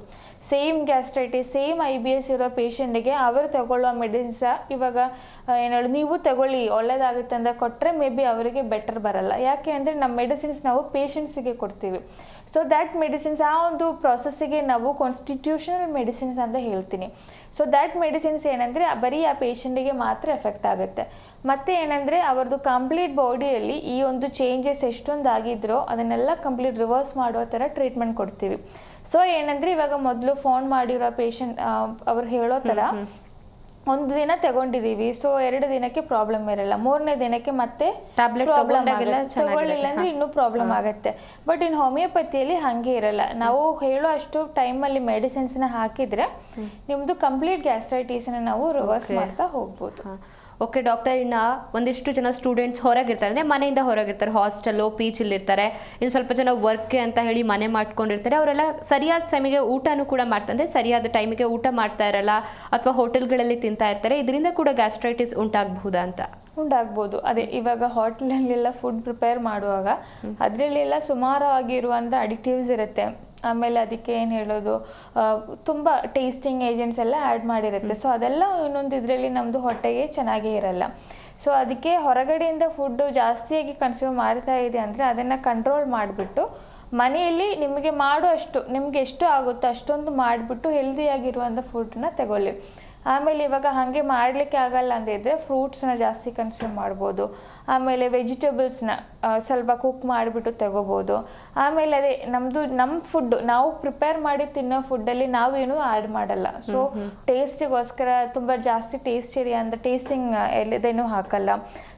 ಸೇಮ್ ಗ್ಯಾಸ್ಟ್ರೈಟಿಸ್, ಸೇಮ್ IBS ಇರೋ ಪೇಷಂಟಿಗೆ ಅವರು ತಗೊಳ್ಳೋ ಮೆಡಿಸಿನ್ಸ್ ಇವಾಗ ಏನು ಹೇಳಿ ನೀವು ತಗೊಳ್ಳಿ ಒಳ್ಳೇದಾಗುತ್ತೆ ಅಂತ ಕೊಟ್ಟರೆ ಮೇ ಬಿ ಅವರಿಗೆ ಬೆಟರ್ ಬರಲ್ಲ. ಯಾಕೆ ಅಂದರೆ ನಮ್ಮ ಮೆಡಿಸಿನ್ಸ್ ನಾವು ಪೇಷಂಟ್ಸಿಗೆ ಕೊಡ್ತೀವಿ. ಸೊ ದ್ಯಾಟ್ ಮೆಡಿಸಿನ್ಸ್ ಆ ಒಂದು ಪ್ರಾಸೆಸ್ಸಿಗೆ ನಾವು ಕಾನ್ಸ್ಟಿಟ್ಯೂಷನಲ್ ಮೆಡಿಸಿನ್ಸ್ ಅಂತ ಹೇಳ್ತೀನಿ. ಸೊ ದ್ಯಾಟ್ ಮೆಡಿಸಿನ್ಸ್ ಏನಂದರೆ ಬರೀ ಆ ಪೇಷಂಟಿಗೆ ಮಾತ್ರ ಎಫೆಕ್ಟ್ ಆಗುತ್ತೆ. ಮತ್ತು ಏನಂದರೆ ಅವ್ರದ್ದು ಕಂಪ್ಲೀಟ್ ಬಾಡಿಯಲ್ಲಿ ಈ ಒಂದು ಚೇಂಜಸ್ ಎಷ್ಟೊಂದು ಆಗಿದ್ರೋ ಅದನ್ನೆಲ್ಲ ಕಂಪ್ಲೀಟ್ ರಿವರ್ಸ್ ಮಾಡೋ ಥರ ಟ್ರೀಟ್ಮೆಂಟ್ ಕೊಡ್ತೀವಿ. ಸೊ ಏನಂದರೆ ಇವಾಗ ಮೊದಲು ಫೋನ್ ಮಾಡಿರೋ ಪೇಷಂಟ್ ಅವ್ರು ಹೇಳೋ ಥರ ಒಂದು ದಿನ ತಗೊಂಡಿದ್ದೀವಿ, ಸೊ 2 ದಿನಕ್ಕೆ ಪ್ರಾಬ್ಲಮ್ ಇರಲ್ಲ, 3ನೇ ದಿನಕ್ಕೆ ಮತ್ತೆ ತಗೊಳ್ಳಿಲ್ಲ ಅಂದರೆ ಇನ್ನೂ ಪ್ರಾಬ್ಲಮ್ ಆಗುತ್ತೆ. ಬಟ್ ಇನ್ನು ಹೋಮಿಯೋಪತಿಯಲ್ಲಿ ಹಾಗೆ ಇರಲ್ಲ. ನಾವು ಹೇಳೋ ಅಷ್ಟು ಟೈಮಲ್ಲಿ ಮೆಡಿಸಿನ್ಸ್ನ ಹಾಕಿದರೆ ನಿಮ್ಮದು ಕಂಪ್ಲೀಟ್ ಗ್ಯಾಸ್ಟ್ರೈಟಿಸ್ನ ನಾವು ರಿವರ್ಸ್ ಮಾಡ್ತಾ ಹೋಗ್ಬೋದು. ಓಕೆ ಡಾಕ್ಟರ್, ಇನ್ನು ಒಂದಿಷ್ಟು ಜನ ಸ್ಟೂಡೆಂಟ್ಸ್ ಹೊರಗಿರ್ತಾರೆ, ಅಂದರೆ ಮನೆಯಿಂದ ಹೊರಗಿರ್ತಾರೆ, ಹಾಸ್ಟೆಲ್ಲು PGಲಿರ್ತಾರೆ, ಇನ್ನು ಸ್ವಲ್ಪ ಜನ ವರ್ಕ್ಗೆ ಅಂತ ಹೇಳಿ ಮನೆ ಮಾಡ್ಕೊಂಡಿರ್ತಾರೆ. ಅವರೆಲ್ಲ ಸರಿಯಾದ ಸಮಯಕ್ಕೆ ಊಟನೂ ಕೂಡ ಮಾಡ್ತಾರೆ, ಅಂದರೆ ಸರಿಯಾದ ಟೈಮಿಗೆ ಊಟ ಮಾಡ್ತಾ ಇರಲ್ಲ ಅಥವಾ ಹೋಟೆಲ್ಗಳಲ್ಲಿ ತಿಂತಾ ಇರ್ತಾರೆ. ಇದರಿಂದ ಕೂಡ ಗ್ಯಾಸ್ಟ್ರೈಟಿಸ್ ಉಂಟಾಗಬಹುದಾ ಅಂತ? ಉಂಟಾಗ್ಬೋದು. ಅದೇ ಇವಾಗ ಹೋಟ್ಲಲ್ಲೆಲ್ಲ ಫುಡ್ ಪ್ರಿಪೇರ್ ಮಾಡುವಾಗ ಅದರಲ್ಲೆಲ್ಲ ಸುಮಾರಾಗಿರುವಂಥ ಅಡಿಕ್ಟಿವ್ಸ್ ಇರುತ್ತೆ. ಆಮೇಲೆ ಅದಕ್ಕೆ ಏನು ಹೇಳೋದು, ತುಂಬ ಟೇಸ್ಟಿಂಗ್ ಏಜೆಂಟ್ಸ್ ಎಲ್ಲ ಆ್ಯಡ್ ಮಾಡಿರುತ್ತೆ. ಸೊ ಅದೆಲ್ಲ ಇನ್ನೊಂದು ಇದರಲ್ಲಿ ನಮ್ಮದು ಹೊಟ್ಟೆಗೆ ಚೆನ್ನಾಗೇ ಇರಲ್ಲ. ಸೊ ಅದಕ್ಕೆ ಹೊರಗಡೆಯಿಂದ ಫುಡ್ಡು ಜಾಸ್ತಿಯಾಗಿ ಕನ್ಸ್ಯೂಮ್ ಮಾಡ್ತಾ ಇದೆ ಅಂದರೆ ಅದನ್ನು ಕಂಟ್ರೋಲ್ ಮಾಡಿಬಿಟ್ಟು ಮನೆಯಲ್ಲಿ ನಿಮಗೆ ಮಾಡುವಷ್ಟು ನಿಮಗೆ ಎಷ್ಟು ಆಗುತ್ತೋ ಅಷ್ಟೊಂದು ಮಾಡಿಬಿಟ್ಟು ಹೆಲ್ದಿಯಾಗಿರುವಂಥ ಫುಡ್ಡನ್ನ ತಗೊಳ್ಳಿ. ಆಮೇಲೆ ಇವಾಗ ಹಾಗೆ ಮಾಡಲಿಕ್ಕೆ ಆಗಲ್ಲ ಅಂದಿದ್ದರೆ ಫ್ರೂಟ್ಸ್ನ ಜಾಸ್ತಿ ಕನ್ಸ್ಯೂಮ್ ಮಾಡ್ಬೋದು. ಆಮೇಲೆ ವೆಜಿಟೇಬಲ್ಸ್ನ ಸ್ವಲ್ಪ ಕುಕ್ ಮಾಡಿಬಿಟ್ಟು ತಗೋಬೋದು. ಆಮೇಲೆ ಅದೇ ನಮ್ಮ ಫುಡ್ಡು ನಾವು ಪ್ರಿಪೇರ್ ಮಾಡಿ ತಿನ್ನೋ ಫುಡ್ಡಲ್ಲಿ ನಾವೇನು ಆ್ಯಡ್ ಮಾಡಲ್ಲ. ಸೊ ಟೇಸ್ಟಿಗೋಸ್ಕರ ತುಂಬ ಜಾಸ್ತಿ ಟೇಸ್ಟ್ ಇರಿ ಅಂತ ಟೇಸ್ಟಿಂಗ್ ಎಲ್ಲದೇನೂ ಹಾಕಲ್ಲ.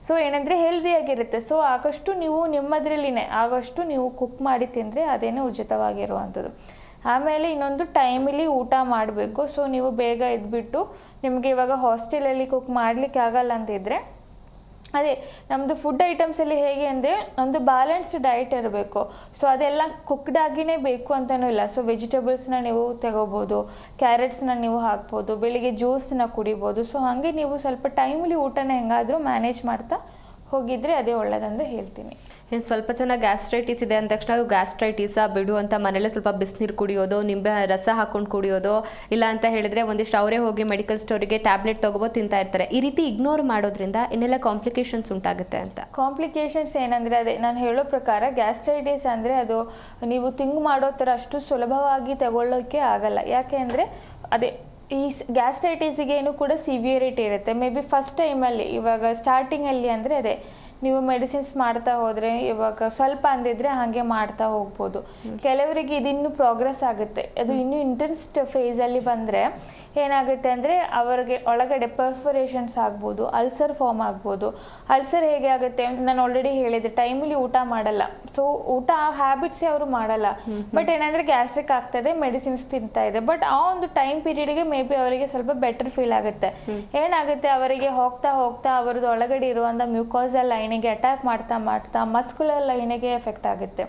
ಸೊ ಏನಂದರೆ ಹೆಲ್ದಿಯಾಗಿರುತ್ತೆ. ಸೊ ಆದಷ್ಟು ನೀವು ನಿಮ್ಮದ್ರಲ್ಲಿನೇ ಆದಷ್ಟು ನೀವು ಕುಕ್ ಮಾಡಿ ತಿಂದರೆ ಅದೇನೇ ಉಚಿತವಾಗಿರುವಂಥದ್ದು. ಆಮೇಲೆ ಇನ್ನೊಂದು ಟೈಮಲ್ಲಿ ಊಟ ಮಾಡಬೇಕು. ಸೊ ನೀವು ಬೇಗ ಎದ್ಬಿಟ್ಟು ನಿಮಗೆ ಇವಾಗ ಹಾಸ್ಟೆಲಲ್ಲಿ ಕುಕ್ ಮಾಡಲಿಕ್ಕೆ ಆಗಲ್ಲ ಅಂತಿದ್ರೆ ಅದೇ ನಮ್ಮದು ಫುಡ್ ಐಟಮ್ಸಲ್ಲಿ ಹೇಗೆ ಅಂದರೆ ಒಂದು ಬ್ಯಾಲೆನ್ಸ್ಡ್ ಡಯಟ್ ಇರಬೇಕು. ಸೊ ಅದೆಲ್ಲ ಕುಕ್ಡಾಗಿಯೇ ಬೇಕು ಅಂತಲೂ ಇಲ್ಲ. ಸೊ ವೆಜಿಟೇಬಲ್ಸ್ನ ನೀವು ತಗೋಬೋದು, ಕ್ಯಾರೆಟ್ಸ್ನ ನೀವು ಹಾಕ್ಬೋದು, ಬೆಳಿಗ್ಗೆ ಜ್ಯೂಸನ್ನ ಕುಡಿಬೋದು. ಸೊ ಹಾಗೆ ನೀವು ಸ್ವಲ್ಪ ಟೈಮಲ್ಲಿ ಊಟನ ಹೆಂಗಾದರೂ ಮ್ಯಾನೇಜ್ ಮಾಡ್ತಾ ಹೋಗಿದ್ರೆ ಅದೇ ಒಳ್ಳೆಯದಂತ ಹೇಳ್ತೀನಿ. ಇನ್ನು ಸ್ವಲ್ಪ ಜನ ಗ್ಯಾಸ್ಟ್ರೈಟಿಸ್ ಇದೆ ಅಂದ ತಕ್ಷಣ ಅದು ಗ್ಯಾಸ್ಟ್ರೈಟಿಸಾ ಬಿಡು ಅಂತ ಮನೇಲೆ ಸ್ವಲ್ಪ ಬಿಸಿನೀರು ಕುಡಿಯೋದು, ನಿಂಬೆ ರಸ ಹಾಕೊಂಡು ಕುಡಿಯೋದು, ಇಲ್ಲ ಅಂತ ಹೇಳಿದ್ರೆ ಒಂದಿಷ್ಟು ಅವರೇ ಹೋಗಿ ಮೆಡಿಕಲ್ ಸ್ಟೋರಿಗೆ ಟ್ಯಾಬ್ಲೆಟ್ ತೊಗೊಬೋದು ತಿಂತಾ ಇರ್ತಾರೆ. ಈ ರೀತಿ ಇಗ್ನೋರ್ ಮಾಡೋದ್ರಿಂದ ಇನ್ನೆಲ್ಲ ಕಾಂಪ್ಲಿಕೇಶನ್ಸ್ ಉಂಟಾಗುತ್ತೆ ಅಂತ. ಕಾಂಪ್ಲಿಕೇಶನ್ಸ್ ಏನಂದರೆ ಅದೇ ನಾನು ಹೇಳೋ ಪ್ರಕಾರ ಗ್ಯಾಸ್ಟ್ರೈಟಿಸ್ ಅಂದರೆ ಅದು ನೀವು ಥಿಂಕ್ ಮಾಡೋ ಥರ ಅಷ್ಟು ಸುಲಭವಾಗಿ ತಗೊಳ್ಳೋಕ್ಕೆ ಆಗಲ್ಲ. ಯಾಕೆ ಅಂದರೆ ಅದೇ ಈ ಗ್ಯಾಸ್ಟ್ರೈಟಿಸಿಗೇನು ಕೂಡ ಸಿವಿಯರಿಟಿ ಇರುತ್ತೆ. ಮೇ ಬಿ ಫಸ್ಟ್ ಟೈಮಲ್ಲಿ ಇವಾಗ ಸ್ಟಾರ್ಟಿಂಗಲ್ಲಿ ಅಂದರೆ ಅದೇ ನೀವು ಮೆಡಿಸಿನ್ಸ್ ಮಾಡ್ತಾ ಹೋದರೆ ಇವಾಗ ಸ್ವಲ್ಪ ಅಂದಿದ್ರೆ ಹಾಗೆ ಮಾಡ್ತಾ ಹೋಗ್ಬೋದು. ಕೆಲವರಿಗೆ ಇದಿನ್ನೂ ಪ್ರೋಗ್ರೆಸ್ ಆಗುತ್ತೆ. ಅದು ಇನ್ನೂ ಇಂಟೆನ್ಸ್ ಫೇಸಲ್ಲಿ ಬಂದರೆ ಏನಾಗುತ್ತೆ ಅಂದರೆ ಅವರಿಗೆ ಒಳಗಡೆ ಪರ್ಫರೇಷನ್ಸ್ ಆಗ್ಬೋದು, ಅಲ್ಸರ್ ಫಾರ್ಮ್ ಆಗ್ಬೋದು. ಅಲ್ಸರ್ ಹೇಗೆ ಆಗುತ್ತೆ ನಾನು ಆಲ್ರೆಡಿ ಹೇಳಿದೆ, ಟೈಮಲ್ಲಿ ಊಟ ಮಾಡಲ್ಲ. ಸೊ ಊಟ ಆ ಹ್ಯಾಬಿಟ್ಸೇ ಅವರು ಮಾಡಲ್ಲ. ಬಟ್ ಏನಂದರೆ ಗ್ಯಾಸ್ಟ್ರಿಕ್ ಆಗ್ತದೆ, ಮೆಡಿಸಿನ್ಸ್ ತಿಂತಾ ಇದೆ. ಬಟ್ ಆ ಒಂದು ಟೈಮ್ ಪೀರಿಯಡ್ಗೆ ಮೇ ಬಿ ಅವರಿಗೆ ಸ್ವಲ್ಪ ಬೆಟರ್ ಫೀಲ್ ಆಗುತ್ತೆ. ಏನಾಗುತ್ತೆ ಅವರಿಗೆ ಹೋಗ್ತಾ ಹೋಗ್ತಾ ಅವರದ್ದು ಒಳಗಡೆ ಇರುವಂಥ ಮ್ಯೂಕೋಸಲ್ ಲೈನಿಗೆ ಅಟ್ಯಾಕ್ ಮಾಡ್ತಾ ಮಾಡ್ತಾ ಮಸ್ಕ್ಯುಲರ್ ಲೈನಿಗೆ ಎಫೆಕ್ಟ್ ಆಗುತ್ತೆ.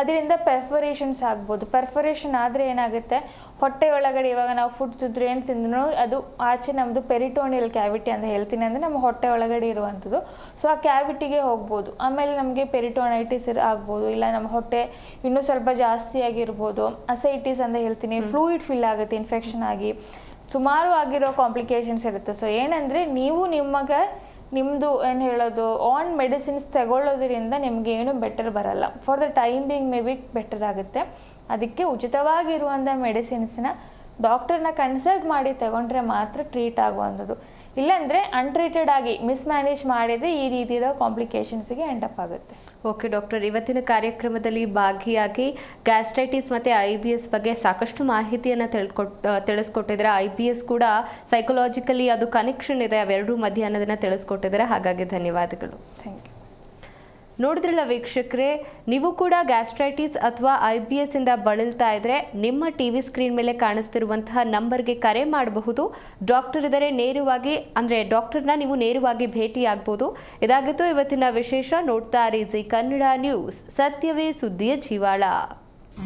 ಅದರಿಂದ ಪರ್ಫರೇಷನ್ಸ್ ಆಗ್ಬೋದು. ಪರ್ಫರೇಷನ್ ಆದರೆ ಏನಾಗುತ್ತೆ, ಹೊಟ್ಟೆ ಒಳಗಡೆ ಇವಾಗ ನಾವು ಫುಡ್ ತಿಂದ್ರು ಏನು ತಿಂದ್ರು ಅದು ಆಚೆ ನಮ್ಮದು ಪೆರಿಟೋನಿಯಲ್ ಕ್ಯಾವಿಟಿ ಅಂತ ಹೇಳ್ತೀನಿ, ಅಂದರೆ ನಮ್ಮ ಹೊಟ್ಟೆ ಒಳಗಡೆ ಇರುವಂಥದ್ದು. ಸೊ ಆ ಕ್ಯಾವಿಟಿಗೆ ಹೋಗ್ಬೋದು. ಆಮೇಲೆ ನಮಗೆ ಪೆರಿಟೋನೈಟಿಸ್ ಆಗ್ಬೋದು, ಇಲ್ಲ ನಮ್ಮ ಹೊಟ್ಟೆ ಇನ್ನೂ ಸ್ವಲ್ಪ ಜಾಸ್ತಿ ಆಗಿರ್ಬೋದು. ಅಸೈಟಿಸ್ ಅಂತ ಹೇಳ್ತೀನಿ, ಫ್ಲೂಯಿಡ್ ಫಿಲ್ ಆಗುತ್ತೆ ಇನ್ಫೆಕ್ಷನ್ ಆಗಿ, ಸುಮಾರು ಆಗಿರೋ ಕಾಂಪ್ಲಿಕೇಶನ್ಸ್ ಇರುತ್ತೆ. ಸೊ ಏನಂದರೆ ನೀವು ನಿಮ್ಮದು ಏನು ಹೇಳೋದು ಆನ್ ಮೆಡಿಸಿನ್ಸ್ ತಗೊಳ್ಳೋದ್ರಿಂದ ನಿಮಗೆ ಏನು ಬೆಟರ್ ಬರಲ್ಲ. For the time being may be better ಆಗುತ್ತೆ. ಅದಕ್ಕೆ ಉಚಿತವಾಗಿರುವಂಥ ಮೆಡಿಸಿನ್ಸ್ನ ಡಾಕ್ಟರ್ನ ಕನ್ಸಲ್ಟ್ ಮಾಡಿ ತಗೊಂಡ್ರೆ ಮಾತ್ರ ಟ್ರೀಟ್ ಆಗುವಂಥದ್ದು. ಇಲ್ಲಾಂದರೆ ಅನ್ಟ್ರೀಟೆಡ್ ಆಗಿ ಮಿಸ್ಮ್ಯಾನೇಜ್ ಮಾಡಿದರೆ ಈ ರೀತಿಯ ಕಾಂಪ್ಲಿಕೇಶನ್ಸ್ಗೆ ಎಂಡಪ್ ಆಗುತ್ತೆ. ಓಕೆ ಡಾಕ್ಟರ್, ಇವತ್ತಿನ ಕಾರ್ಯಕ್ರಮದಲ್ಲಿ ಭಾಗಿಯಾಗಿ ಗ್ಯಾಸ್ಟ್ರೈಟಿಸ್ ಮತ್ತು IBS ಬಗ್ಗೆ ಸಾಕಷ್ಟು ಮಾಹಿತಿಯನ್ನು ತಿಳಿಸ್ಕೊಟ್ಟಿದ್ದಾರೆ. IBS ಕೂಡ ಸೈಕಲಾಜಿಕಲಿ ಅದು ಕನೆಕ್ಷನ್ ಇದೆ ಅವೆರಡೂ ಮಧ್ಯೆ ಅನ್ನೋದನ್ನು ತಿಳಿಸ್ಕೊಟ್ಟಿದ್ದಾರೆ. ಹಾಗಾಗಿ ಧನ್ಯವಾದಗಳು. Thank you. ನೋಡಿದ್ರಲ್ಲ ವೀಕ್ಷಕರೇ, ನೀವು ಕೂಡ ಗ್ಯಾಸ್ಟ್ರೈಟಿಸ್ ಅಥವಾ IBS ಇಂದ ಬಳಲ್ತಾ ಇದ್ರೆ ನಿಮ್ಮ TV ಸ್ಕ್ರೀನ್ ಮೇಲೆ ಕಾಣಿಸ್ತಿರುವಂತಹ ನಂಬರ್ಗೆ ಕರೆ ಮಾಡಬಹುದು. ಡಾಕ್ಟರ್ ಇದ್ದಾರೆ, ನೇರವಾಗಿ ಅಂದರೆ ಡಾಕ್ಟರ್ನ ನೀವು ನೇರವಾಗಿ ಭೇಟಿಯಾಗಬಹುದು. ಇದಾಗಿತ್ತು ಇವತ್ತಿನ ವಿಶೇಷ. ನೋಡ್ತಾ ಇರಿ ಜಿ ಕನ್ನಡ ನ್ಯೂಸ್, ಸತ್ಯವೇ ಸುದ್ದಿಯ ಜೀವಾಳ.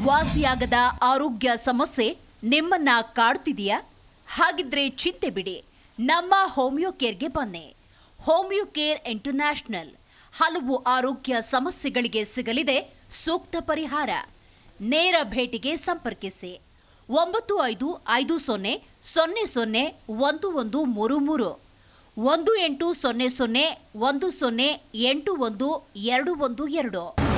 ವಾಸಿಯಾಗದ ಆರೋಗ್ಯ ಸಮಸ್ಯೆ ನಿಮ್ಮನ್ನ ಕಾಡ್ತಿದೆಯಾ? ಹಾಗಿದ್ರೆ ಚಿಂತೆ ಬಿಡಿ. ನಮ್ಮ ಹೋಮಿಯೋ ಕೇರ್ಗೆ ಬನ್ನಿ. ಹೋಮಿಯೋ ಕೇರ್ ಇಂಟರ್ನ್ಯಾಷನಲ್ ಹಲವು ಆರೋಗ್ಯ ಸಮಸ್ಯೆಗಳಿಗೆ ಸಿಗಲಿದೆ ಸೂಕ್ತ ಪರಿಹಾರ. ನೇರ ಭೇಟಿಗೆ ಸಂಪರ್ಕಿಸಿ 9550001133 1800 10811212.